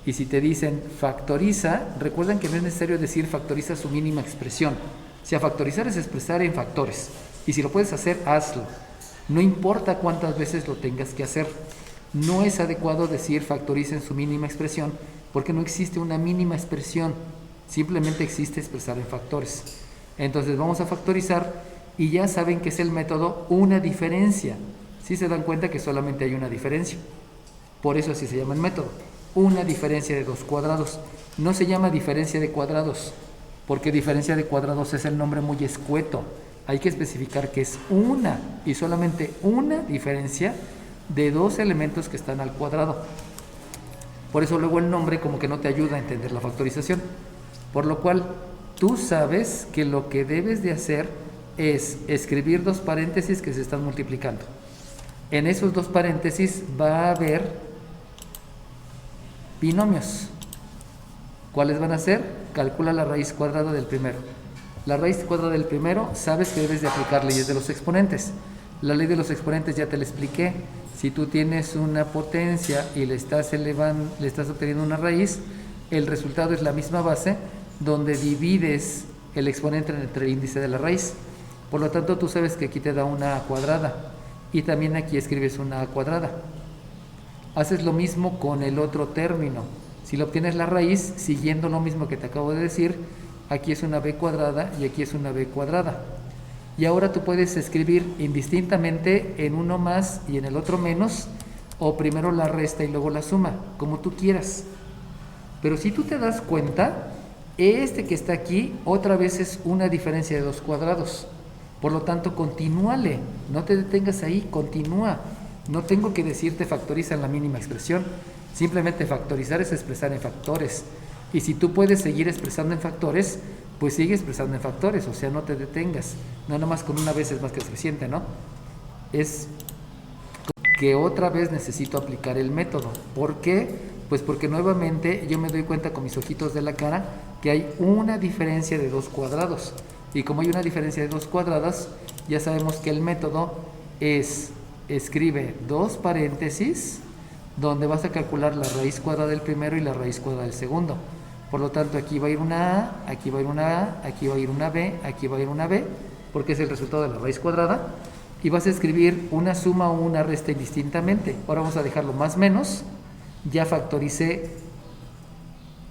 y si te dicen factoriza, recuerden que no es necesario decir factoriza su mínima expresión. O sea, factorizar es expresar en factores. Y si lo puedes hacer, hazlo. No importa cuántas veces lo tengas que hacer. No es adecuado decir factoriza en su mínima expresión porque no existe una mínima expresión. Simplemente existe expresar en factores. Entonces vamos a factorizar y ya saben que es el método una diferencia. Si se dan cuenta que solamente hay una diferencia. Por eso así se llama el método. Una diferencia de dos cuadrados. No se llama diferencia de cuadrados, porque diferencia de cuadrados es el nombre muy escueto. Hay que especificar que es una y solamente una diferencia de dos elementos que están al cuadrado. Por eso luego el nombre como que no te ayuda a entender la factorización. Por lo cual tú sabes que lo que debes de hacer es escribir dos paréntesis que se están multiplicando. En esos dos paréntesis va a haber binomios. ¿Cuáles van a ser? Calcula la raíz cuadrada del primero. La raíz cuadrada del primero, sabes que debes de aplicar leyes de los exponentes. La ley de los exponentes ya te la expliqué. Si tú tienes una potencia y le estás obteniendo una raíz, el resultado es la misma base donde divides el exponente entre el índice de la raíz. Por lo tanto, tú sabes que aquí te da una A cuadrada y también aquí escribes una A cuadrada. Haces lo mismo con el otro término. Si le obtienes la raíz, siguiendo lo mismo que te acabo de decir, aquí es una b cuadrada y aquí es una b cuadrada. Y ahora tú puedes escribir indistintamente en uno más y en el otro menos, o primero la resta y luego la suma, como tú quieras. Pero si tú te das cuenta, este que está aquí otra vez es una diferencia de 2 cuadrados. Por lo tanto, continúale, no te detengas ahí, continúa. No tengo que decirte factoriza en la mínima expresión. Simplemente factorizar es expresar en factores. Y si tú puedes seguir expresando en factores, pues sigue expresando en factores, o sea, no te detengas. No nada más con una vez es más que suficiente, ¿no? Es que otra vez necesito aplicar el método. ¿Por qué? Pues porque nuevamente yo me doy cuenta con mis ojitos de la cara que hay una diferencia de 2 cuadrados. Y como hay una diferencia de 2 cuadrados, ya sabemos que el método es escribe 2 paréntesis donde vas a calcular la raíz cuadrada del primero y la raíz cuadrada del segundo. Por lo tanto, aquí va a ir una A, aquí va a ir una A, aquí va a ir una B, aquí va a ir una B, porque es el resultado de la raíz cuadrada. Y vas a escribir una suma o una resta indistintamente. Ahora vamos a dejarlo más menos. Ya factoricé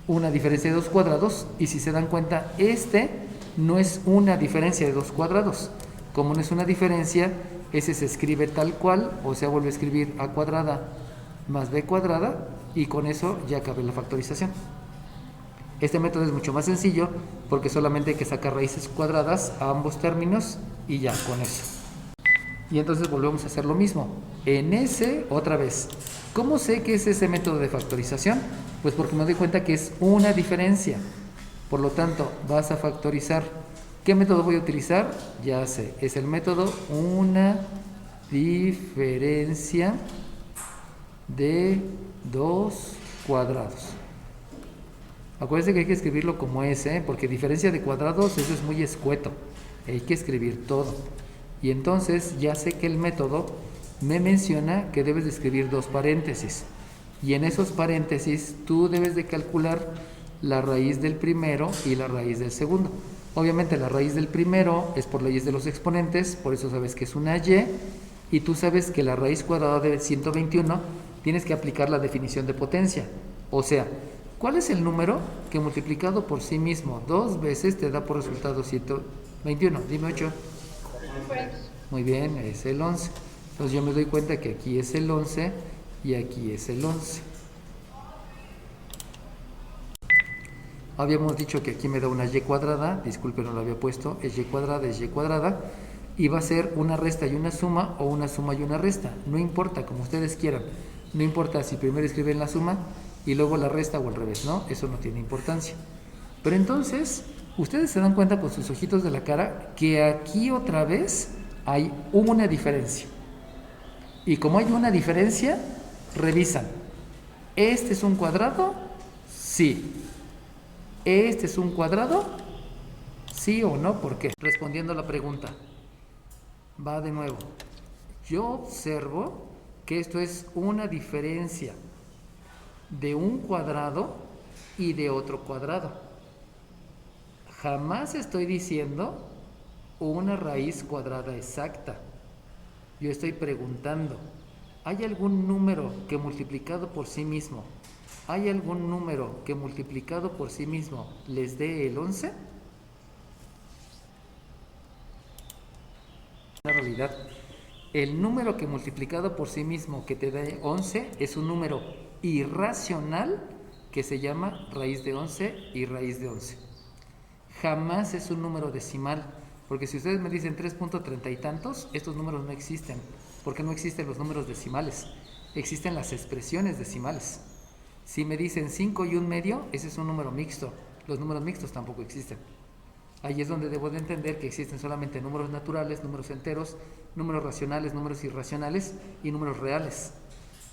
una diferencia de 2 cuadrados. Y si se dan cuenta, este no es una diferencia de 2 cuadrados. Como no es una diferencia, ese se escribe tal cual, o sea, vuelve a escribir A cuadrada más B cuadrada, y con eso ya cabe la factorización. Este método es mucho más sencillo porque solamente hay que sacar raíces cuadradas a ambos términos y ya con eso. Y entonces volvemos a hacer lo mismo. En ese, otra vez, ¿cómo sé que es ese método de factorización? Pues porque me doy cuenta que es una diferencia. Por lo tanto, vas a factorizar. ¿Qué método voy a utilizar? Ya sé, es el método una diferencia de 2 cuadrados. Acuérdense que hay que escribirlo como es, porque diferencia de cuadrados, eso es muy escueto. Hay que escribir todo. Y entonces ya sé que el método me menciona que debes de escribir 2 paréntesis. Y en esos paréntesis tú debes de calcular la raíz del primero y la raíz del segundo. Obviamente la raíz del primero es por leyes de los exponentes, por eso sabes que es una y. Y tú sabes que la raíz cuadrada de 121 tienes que aplicar la definición de potencia. O sea, ¿cuál es el número que multiplicado por sí mismo 2 veces te da por resultado 121? Dime 8. Muy bien, es el 11. Entonces yo me doy cuenta que aquí es el 11 y aquí es el 11. Habíamos dicho que aquí me da una y cuadrada, disculpe, no lo había puesto, es y cuadrada, y va a ser una resta y una suma o una suma y una resta. No importa, como ustedes quieran. No importa si primero escriben la suma y luego la resta o al revés, ¿no? Eso no tiene importancia. Pero entonces, ustedes se dan cuenta con sus ojitos de la cara que aquí otra vez hay una diferencia. Y como hay una diferencia, revisan. ¿Este es un cuadrado? Sí. ¿Este es un cuadrado? ¿Sí o no? ¿Por qué? Respondiendo a la pregunta. Va de nuevo. Yo observo que esto es una diferencia de un cuadrado y de otro cuadrado. Jamás estoy diciendo una raíz cuadrada exacta. Yo estoy preguntando, ¿hay algún número que multiplicado por sí mismo, ¿hay algún número que multiplicado por sí mismo les dé el 11? En realidad, el número que multiplicado por sí mismo que te da 11 es un número irracional que se llama raíz de 11 y raíz de 11. Jamás es un número decimal, porque si ustedes me dicen 3.30 y tantos, estos números no existen, porque no existen los números decimales, existen las expresiones decimales. Si me dicen 5 y un medio, ese es un número mixto, los números mixtos tampoco existen. Ahí es donde debo de entender que existen solamente números naturales, números enteros, números racionales, números irracionales y números reales.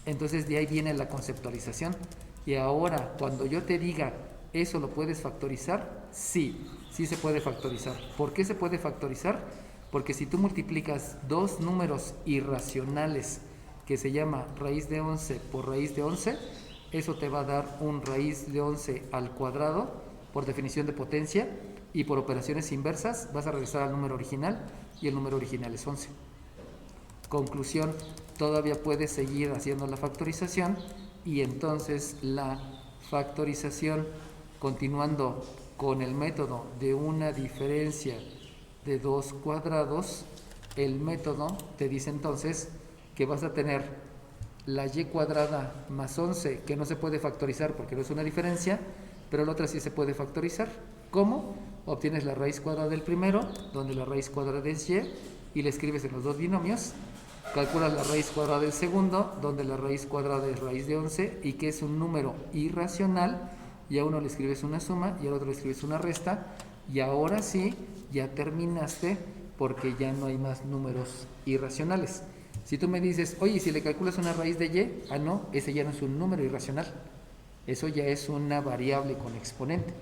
Entonces de ahí viene la conceptualización. Y ahora, cuando yo te diga, ¿eso lo puedes factorizar? Sí, sí se puede factorizar. ¿Por qué se puede factorizar? Porque si tú multiplicas dos números irracionales que se llama raíz de 11 por raíz de 11, eso te va a dar un raíz de 11 al cuadrado por definición de potencia, y por operaciones inversas vas a regresar al número original y el número original es 11. Conclusión, todavía puedes seguir haciendo la factorización y entonces la factorización, continuando con el método de una diferencia de 2 cuadrados, el método te dice entonces que vas a tener la y cuadrada más 11, que no se puede factorizar porque no es una diferencia, pero la otra sí se puede factorizar. ¿Cómo? Obtienes la raíz cuadrada del primero, donde la raíz cuadrada es y la escribes en los dos binomios. Calculas la raíz cuadrada del segundo, donde la raíz cuadrada es raíz de 11 y que es un número irracional, y a uno le escribes una suma y al otro le escribes una resta, y ahora sí, ya terminaste porque ya no hay más números irracionales. Si tú me dices, oye, si le calculas una raíz de y, no, ese ya no es un número irracional, eso ya es una variable con exponente,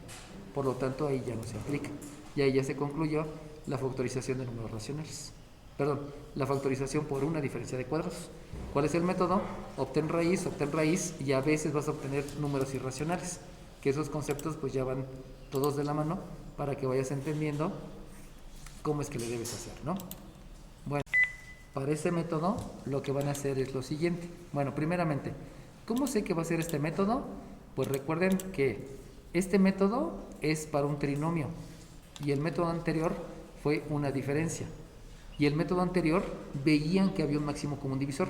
por lo tanto ahí ya no se aplica, y ahí ya se concluyó la factorización de números racionales. Perdón, la factorización por una diferencia de cuadrados. ¿Cuál es el método? Obtén raíz, y a veces vas a obtener números irracionales, que esos conceptos pues ya van todos de la mano para que vayas entendiendo cómo es que le debes hacer, ¿no? Bueno, para ese método lo que van a hacer es lo siguiente. Bueno, primeramente, ¿cómo sé que va a ser este método? Pues recuerden que este método es para un trinomio y el método anterior fue una diferencia. Y el método anterior veían que había un máximo común divisor.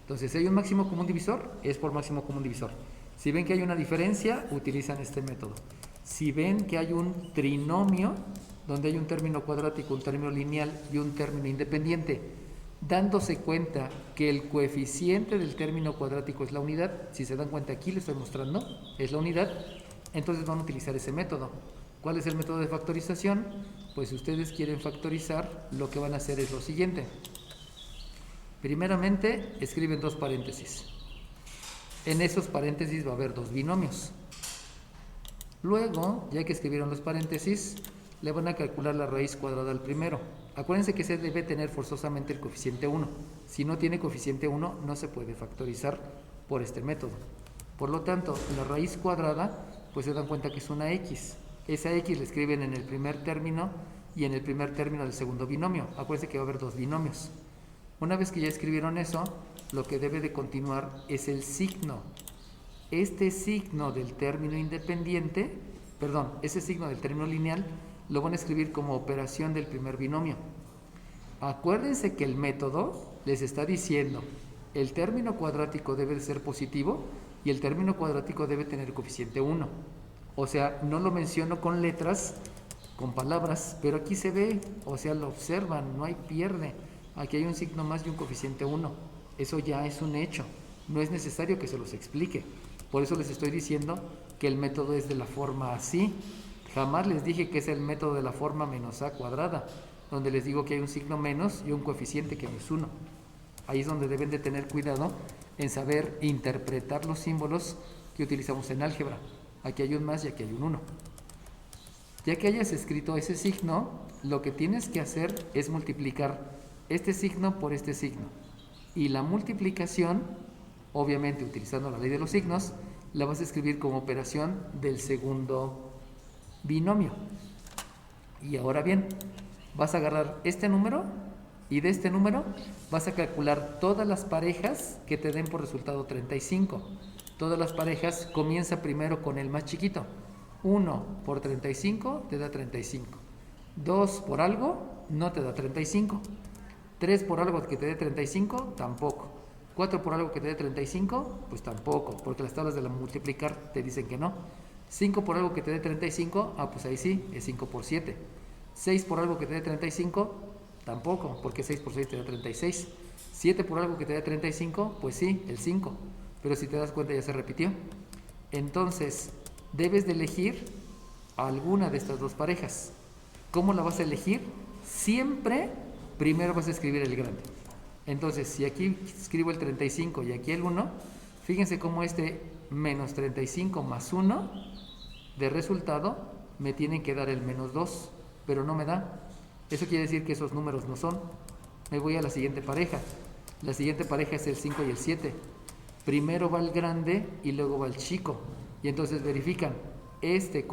Entonces, si hay un máximo común divisor, es por máximo común divisor. Si ven que hay una diferencia, utilizan este método. Si ven que hay un trinomio, donde hay un término cuadrático, un término lineal y un término independiente, dándose cuenta que el coeficiente del término cuadrático es la unidad, si se dan cuenta aquí les estoy mostrando, es la unidad, entonces van a utilizar ese método. ¿Cuál es el método de factorización? Pues si ustedes quieren factorizar, lo que van a hacer es lo siguiente. Primeramente, escriben dos paréntesis. En esos paréntesis va a haber dos binomios. Luego, ya que escribieron los paréntesis, le van a calcular la raíz cuadrada al primero. Acuérdense que se debe tener forzosamente el coeficiente 1. Si no tiene coeficiente 1, no se puede factorizar por este método. Por lo tanto, la raíz cuadrada, pues se dan cuenta que es una x. Esa x la escriben en el primer término y en el primer término del segundo binomio. Acuérdense que va a haber dos binomios. Una vez que ya escribieron eso, lo que debe de continuar es el signo. Este signo del término independiente, perdón, ese signo del término lineal, lo van a escribir como operación del primer binomio. Acuérdense que el método les está diciendo, el término cuadrático debe de ser positivo y el término cuadrático debe tener coeficiente 1. O sea, no lo menciono con letras, con palabras, pero aquí se ve, o sea, lo observan, no hay pierde. Aquí hay un signo más y un coeficiente 1. Eso ya es un hecho, no es necesario que se los explique. Por eso les estoy diciendo que el método es de la forma así. Jamás les dije que es el método de la forma menos a cuadrada, donde les digo que hay un signo menos y un coeficiente que no es 1. Ahí es donde deben de tener cuidado en saber interpretar los símbolos que utilizamos en álgebra. Aquí hay un más y aquí hay un 1. Ya que hayas escrito ese signo, lo que tienes que hacer es multiplicar este signo por este signo. Y la multiplicación, obviamente utilizando la ley de los signos, la vas a escribir como operación del segundo binomio. Y ahora bien, vas a agarrar este número y de este número vas a calcular todas las parejas que te den por resultado 35. Todas las parejas comienza primero con el más chiquito. 1 por 35 te da 35. 2 por algo no te da 35. 3 por algo que te dé 35, tampoco. 4 por algo que te dé 35, pues tampoco, porque las tablas de la multiplicar te dicen que no. 5 por algo que te dé 35, pues ahí sí, es 5 por 7. 6 por algo que te dé 35, tampoco, porque 6 por 6 te da 36. 7 por algo que te dé 35, pues sí, el 5. Pero si te das cuenta ya se repitió. Entonces, debes de elegir alguna de estas dos parejas. ¿Cómo la vas a elegir? Siempre primero vas a escribir el grande. Entonces, si aquí escribo el 35 y aquí el 1, fíjense cómo este menos 35 más 1 de resultado me tienen que dar el menos 2, pero no me da. Eso quiere decir que esos números no son. Me voy a la siguiente pareja. La siguiente pareja es el 5 y el 7. Primero va el grande y luego va el chico. Y entonces verifican, este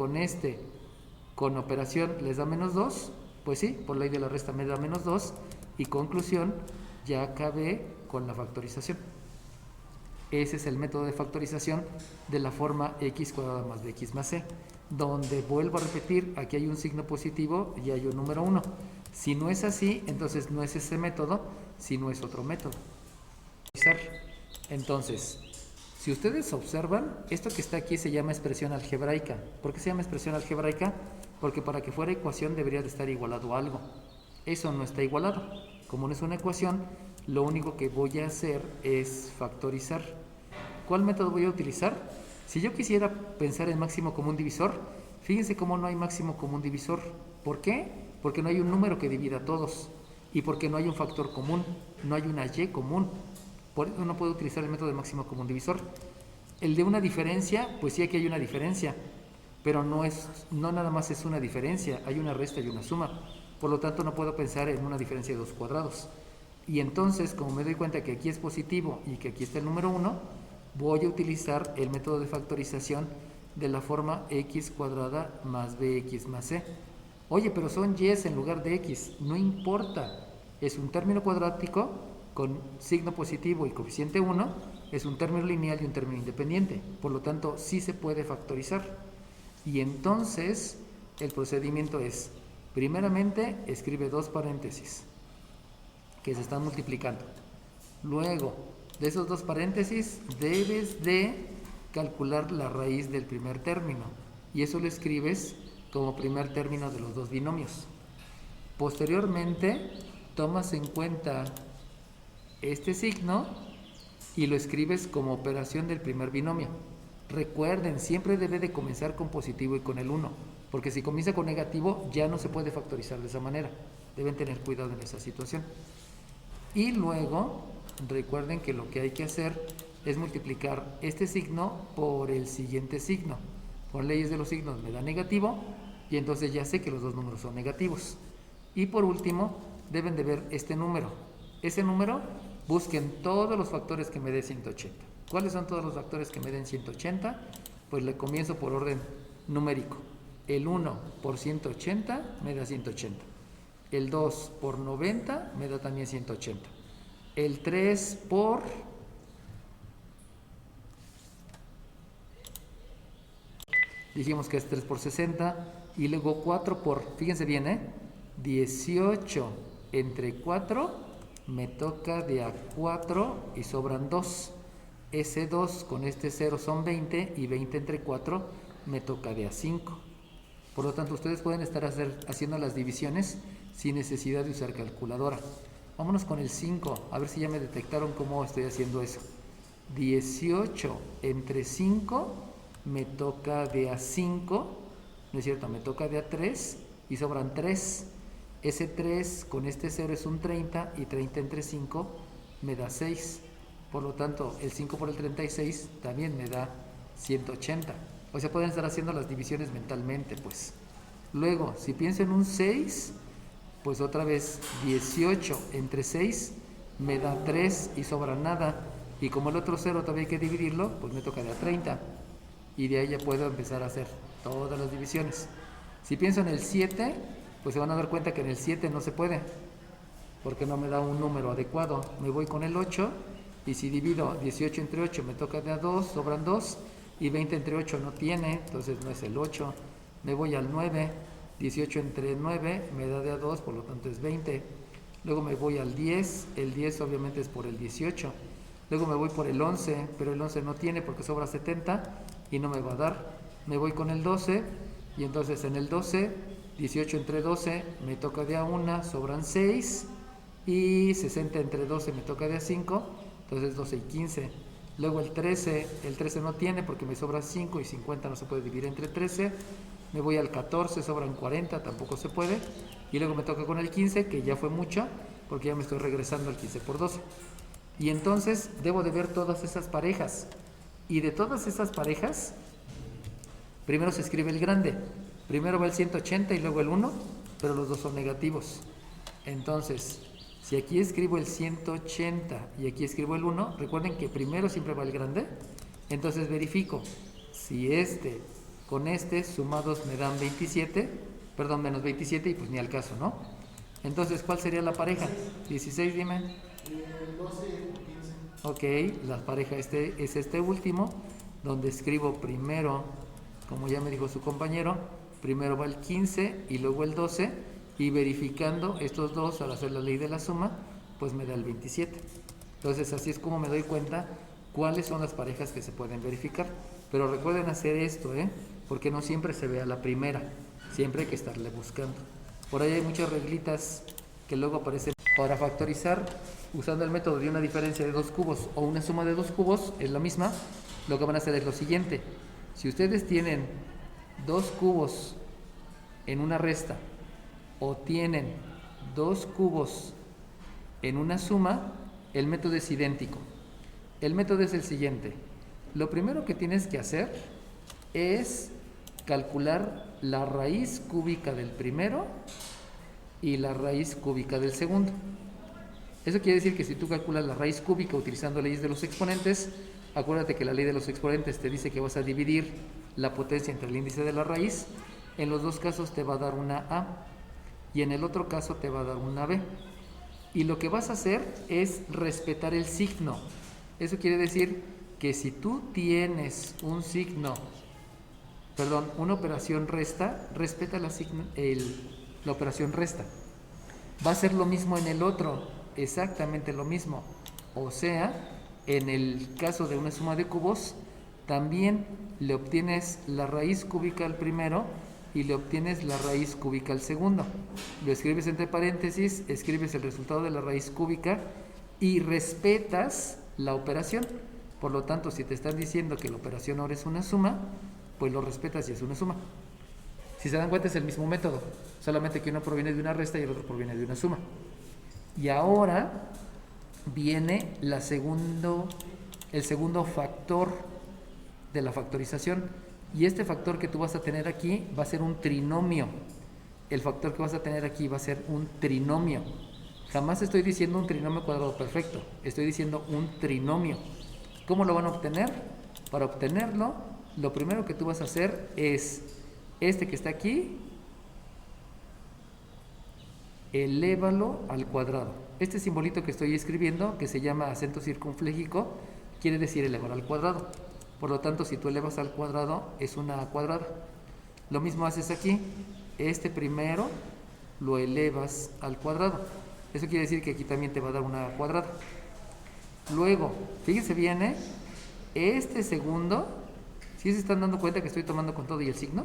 con operación les da menos 2. Pues sí, por ley de la resta me da menos 2. Y conclusión, ya acabé con la factorización. Ese es el método de factorización de la forma x cuadrada más bx más c. donde vuelvo a repetir, aquí hay un signo positivo y hay un número 1. Si no es así, entonces no es ese método, sino es otro método. Entonces, si ustedes observan, esto que está aquí se llama expresión algebraica. ¿Por qué se llama expresión algebraica? Porque para que fuera ecuación debería de estar igualado a algo. Eso no está igualado. Como no es una ecuación, lo único que voy a hacer es factorizar. ¿Cuál método voy a utilizar? Si yo quisiera pensar en máximo común divisor, fíjense cómo no hay máximo común divisor. ¿Por qué? Porque no hay un número que divida a todos y porque no hay un factor común, no hay una y común. Por eso no puedo utilizar el método de máximo común divisor. El de una diferencia, pues sí, aquí hay una diferencia, pero no nada más es una diferencia, hay una resta y una suma. Por lo tanto, no puedo pensar en una diferencia de 2 cuadrados. Y entonces, como me doy cuenta que aquí es positivo y que aquí está el número 1, voy a utilizar el método de factorización de la forma x cuadrada más bx más c. Oye, pero son y en lugar de x. No importa. Es un término cuadrático con signo positivo y coeficiente 1. Es un término lineal y un término independiente. Por lo tanto, sí se puede factorizar. Y entonces, el procedimiento es, primeramente, escribe 2 paréntesis que se están multiplicando. Luego, de esos 2 paréntesis, debes de calcular la raíz del primer término. Y eso lo escribes como primer término de los 2 binomios. Posteriormente, tomas en cuenta este signo y lo escribes como operación del primer binomio. Recuerden, siempre debe de comenzar con positivo y con el 1, porque si comienza con negativo ya no se puede factorizar de esa manera. Deben tener cuidado en esa situación. Y luego, recuerden que lo que hay que hacer es multiplicar este signo por el siguiente signo. Por leyes de los signos me da negativo y entonces ya sé que los 2 números son negativos. Y por último, deben de ver este número. Ese número, busquen todos los factores que me dé 180. ¿Cuáles son todos los factores que me den 180? Pues le comienzo por orden numérico. El 1 por 180 me da 180. El 2 por 90 me da también 180. El 3 por... dijimos que es 3 por 60. Y luego 4 por... fíjense bien, 18 entre 4 me toca de a 4 y sobran 2. Ese 2 con este 0 son 20 y 20 entre 4 me toca de a 5. Por lo tanto, ustedes pueden estar haciendo las divisiones sin necesidad de usar calculadora. Vámonos con el 5, a ver si ya me detectaron cómo estoy haciendo eso. 18 entre 5 me toca de a 5, no es cierto, me toca de a 3 y sobran 3. Ese 3 con este 0 es un 30 y 30 entre 5 me da 6. Por lo tanto, el 5 por el 36 también me da 180. O sea, pueden estar haciendo las divisiones mentalmente, pues. Luego, si pienso en un 6, pues otra vez 18 entre 6 me da 3 y sobra nada. Y como el otro 0 todavía hay que dividirlo, pues me toca de a 30. Y de ahí ya puedo empezar a hacer todas las divisiones. Si pienso en el 7, pues se van a dar cuenta que en el 7 no se puede, porque no me da un número adecuado. Me voy con el 8, y si divido 18 entre 8 me toca de a 2, sobran 2, y 20 entre 8 no tiene, entonces no es el 8. Me voy al 9, 18 entre 9 me da de a 2, por lo tanto es 20. Luego me voy al 10, el 10 obviamente es por el 18. Luego me voy por el 11, pero el 11 no tiene porque sobra 70 y no me va a dar. Me voy con el 12 y entonces en el 12, 18 entre 12 me toca de a 1, sobran 6, y 60 entre 12 me toca de a 5, entonces 12 y 15. Luego el 13 no tiene porque me sobra 5 y 50 no se puede dividir entre 13. Me voy al 14, sobran 40, tampoco se puede. Y luego me toca con el 15, que ya fue mucho, porque ya me estoy regresando al 15 por 12. Y entonces debo de ver todas esas parejas. Y de todas esas parejas, primero se escribe el grande. Primero va el 180 y luego el 1, pero los dos son negativos. Entonces, si aquí escribo el 180 y aquí escribo el 1, recuerden que primero siempre va el grande. Entonces verifico si este con este sumados me dan 27, perdón, menos 27 y pues ni al caso, ¿no? Entonces, ¿cuál sería la pareja? 16, dime. 12 y 15. Ok, la pareja es este último, donde escribo primero como ya me dijo su compañero, primero va el 15 y luego el 12, y verificando estos dos al hacer la ley de la suma, pues me da el 27. Entonces así es como me doy cuenta cuáles son las parejas que se pueden verificar. Pero recuerden hacer esto, porque no siempre se ve a la primera, siempre hay que estarle buscando. Por ahí hay muchas reglitas que luego aparecen. Para factorizar, usando el método de una diferencia de dos cubos o una suma de dos cubos, es la misma. Lo que van a hacer es lo siguiente: si ustedes tienen dos cubos en una resta o tienen dos cubos en una suma, el método es idéntico. El método es el siguiente: lo primero que tienes que hacer es calcular la raíz cúbica del primero y la raíz cúbica del segundo. Eso quiere decir que si tú calculas la raíz cúbica utilizando leyes de los exponentes, acuérdate que la ley de los exponentes te dice que vas a dividir la potencia entre el índice de la raíz. En los dos casos te va a dar una A y en el otro caso te va a dar una B. Y lo que vas a hacer es respetar el signo. Eso quiere decir que si tú tienes un signo, una operación resta, respeta la operación resta. Va a ser lo mismo en el otro, exactamente lo mismo. O sea, en el caso de una suma de cubos, también le obtienes la raíz cúbica al primero y le obtienes la raíz cúbica al segundo. Lo escribes entre paréntesis, escribes el resultado de la raíz cúbica y respetas la operación. Por lo tanto, si te están diciendo que la operación ahora es una suma, pues lo respetas y es una suma. Si se dan cuenta, es el mismo método, solamente que uno proviene de una resta y el otro proviene de una suma. Y ahora viene el segundo factor de la factorización. Y este factor que tú vas a tener aquí va a ser un trinomio. El factor que vas a tener aquí va a ser un trinomio. Jamás estoy diciendo un trinomio cuadrado perfecto, estoy diciendo un trinomio. ¿Cómo lo van a obtener? Para obtenerlo, lo primero que tú vas a hacer es este que está aquí, elévalo al cuadrado. Este simbolito que estoy escribiendo, que se llama acento circunfléjico, quiere decir elevar al cuadrado. Por lo tanto, si tú elevas al cuadrado, es una A cuadrada. Lo mismo haces aquí. Este primero lo elevas al cuadrado. Eso quiere decir que aquí también te va a dar una A cuadrada. Luego, fíjense bien, este segundo, ¿sí se están dando cuenta que estoy tomando con todo y el signo?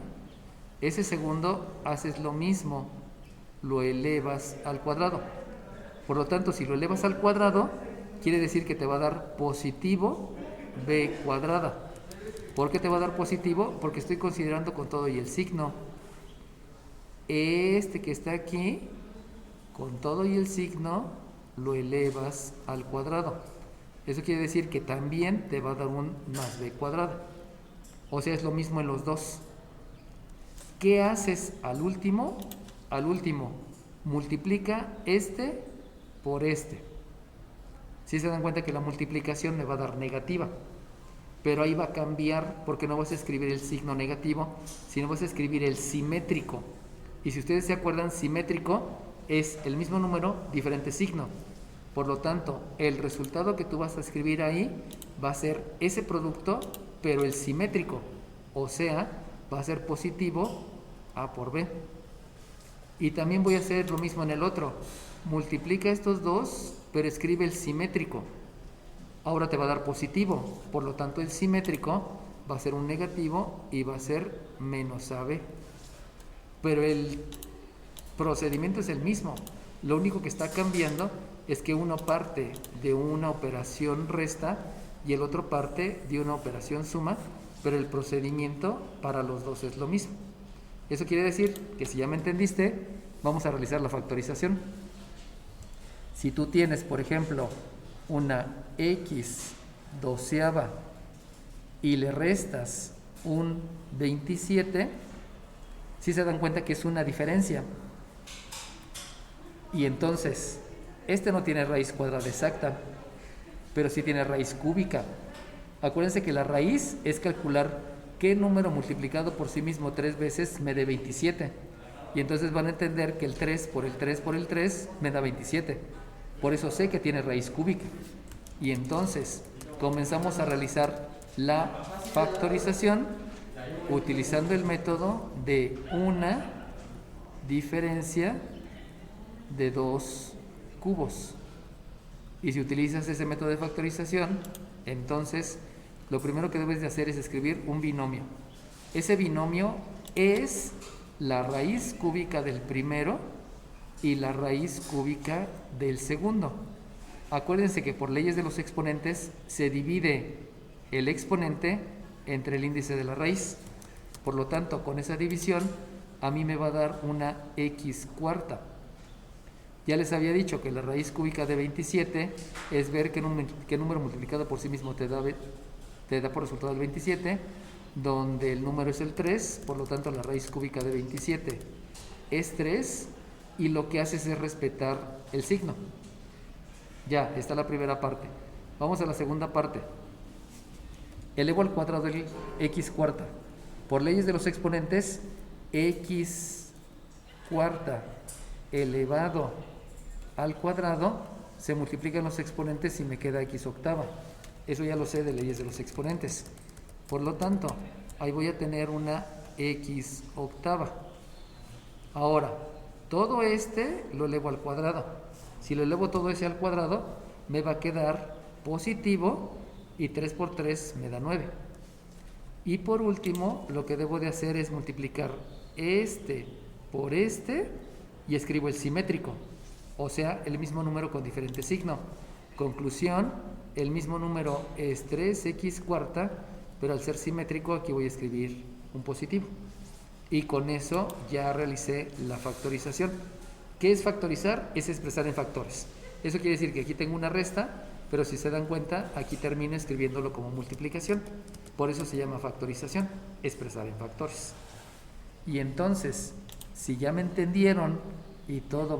Ese segundo haces lo mismo, lo elevas al cuadrado. Por lo tanto, si lo elevas al cuadrado, quiere decir que te va a dar positivo B cuadrada. ¿Por qué te va a dar positivo? Porque estoy considerando con todo y el signo. Este que está aquí, con todo y el signo, lo elevas al cuadrado. Eso quiere decir que también te va a dar un más B cuadrada. O sea, es lo mismo en los dos. ¿Qué haces al último? Al último, multiplica este por este. Si se dan cuenta que la multiplicación me va a dar negativa, pero ahí va a cambiar porque no vas a escribir el signo negativo, sino vas a escribir el simétrico. Y si ustedes se acuerdan, simétrico es el mismo número, diferente signo. Por lo tanto, el resultado que tú vas a escribir ahí va a ser ese producto, pero el simétrico. O sea, va a ser positivo A por B. Y también voy a hacer lo mismo en el otro. Multiplica estos dos, pero escribe el simétrico. Ahora te va a dar positivo. Por lo tanto, el simétrico va a ser un negativo y va a ser menos AB. Pero el procedimiento es el mismo. Lo único que está cambiando es que uno parte de una operación resta y el otro parte de una operación suma, pero el procedimiento para los dos es lo mismo. Eso quiere decir que si ya me entendiste, vamos a realizar la factorización. Si tú tienes, por ejemplo, una x doceava y le restas un 27, ¿sí se dan cuenta que es una diferencia? Y entonces, este no tiene raíz cuadrada exacta, pero sí tiene raíz cúbica. Acuérdense que la raíz es calcular qué número multiplicado por sí mismo 3 veces me dé 27. Y entonces van a entender que el 3 por el 3 por el 3 me da 27. Por eso sé que tiene raíz cúbica. Y entonces comenzamos a realizar la factorización utilizando el método de una diferencia de dos cubos. Y si utilizas ese método de factorización, entonces lo primero que debes de hacer es escribir un binomio. Ese binomio es la raíz cúbica del primero y la raíz cúbica del segundo. Acuérdense que por leyes de los exponentes se divide el exponente entre el índice de la raíz. Por lo tanto, con esa división a mí me va a dar una x cuarta. Ya les había dicho que la raíz cúbica de 27 es ver qué número multiplicado por sí mismo te da por resultado el 27, donde el número es el 3, por lo tanto la raíz cúbica de 27 es 3, y lo que haces es respetar el signo. Ya, está la primera parte. Vamos a la segunda parte. Elevo al cuadrado el x cuarta. Por leyes de los exponentes, x cuarta elevado al cuadrado se multiplican los exponentes y me queda x octava. Eso ya lo sé de leyes de los exponentes. Por lo tanto, ahí voy a tener una x octava. Ahora, todo este lo elevo al cuadrado. Si lo elevo todo ese al cuadrado, me va a quedar positivo, y 3 por 3 me da 9. Y por último, lo que debo de hacer es multiplicar este por este y escribo el simétrico, o sea, el mismo número con diferente signo. Conclusión, el mismo número es 3x cuarta, pero al ser simétrico aquí voy a escribir un positivo. Y con eso ya realicé la factorización. ¿Qué es factorizar? Es expresar en factores. Eso quiere decir que aquí tengo una resta, pero si se dan cuenta, aquí termino escribiéndolo como multiplicación. Por eso se llama factorización, expresar en factores. Y entonces, si ya me entendieron y todo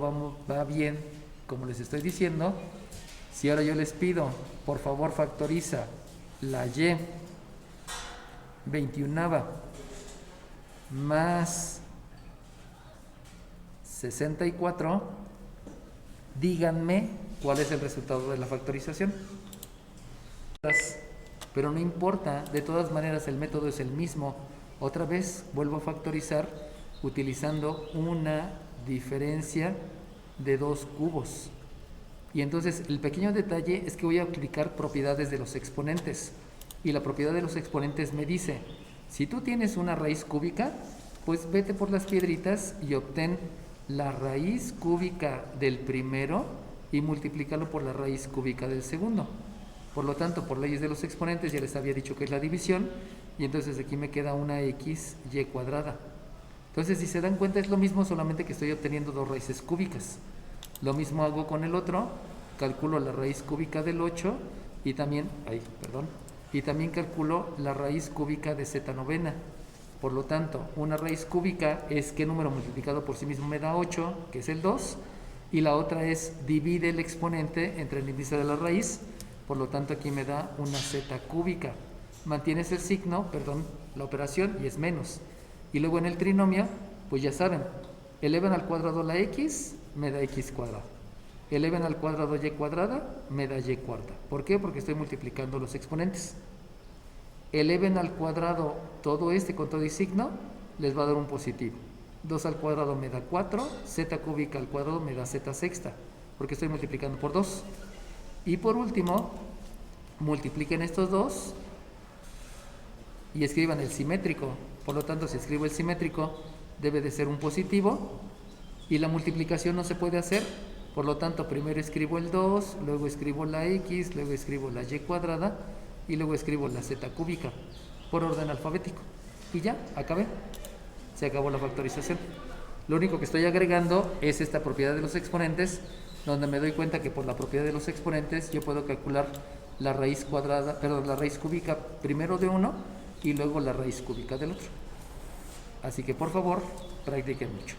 va bien, como les estoy diciendo, si ahora yo les pido, por favor factoriza la y 21 más 64, díganme cuál es el resultado de la factorización. Pero no importa, de todas maneras el método es el mismo. Otra vez vuelvo a factorizar utilizando una diferencia de dos cubos. Y entonces el pequeño detalle es que voy a aplicar propiedades de los exponentes. Y la propiedad de los exponentes me dice, si tú tienes una raíz cúbica, pues vete por las piedritas y obtén la raíz cúbica del primero y multiplícalo por la raíz cúbica del segundo. Por lo tanto, por leyes de los exponentes ya les había dicho que es la división, y entonces aquí me queda una x y cuadrada. Entonces, si se dan cuenta, es lo mismo, solamente que estoy obteniendo dos raíces cúbicas. Lo mismo hago con el otro, calculo la raíz cúbica del 8 y también calculo la raíz cúbica de z novena. Por lo tanto, una raíz cúbica es qué número multiplicado por sí mismo me da 8, que es el 2, y la otra es divide el exponente entre el índice de la raíz. Por lo tanto, aquí me da una z cúbica. Mantienes el signo, la operación, y es menos. Y luego en el trinomio, pues ya saben, elevan al cuadrado la x, me da x cuadrada. Eleven al cuadrado y cuadrada, me da y cuarta. ¿Por qué? Porque estoy multiplicando los exponentes. Eleven al cuadrado todo este con todo y signo, les va a dar un positivo. 2 al cuadrado me da 4, z cúbica al cuadrado me da z sexta, porque estoy multiplicando por 2. Y por último, multipliquen estos dos y escriban el simétrico. Por lo tanto, si escribo el simétrico, debe de ser un positivo, y la multiplicación no se puede hacer. Por lo tanto, primero escribo el 2, luego escribo la x, luego escribo la y cuadrada, y luego escribo la z cúbica, por orden alfabético. Y ya, acabé. Se acabó la factorización. Lo único que estoy agregando es esta propiedad de los exponentes, donde me doy cuenta que por la propiedad de los exponentes yo puedo calcular la raíz cúbica primero de uno y luego la raíz cúbica del otro. Así que por favor, practiquen mucho.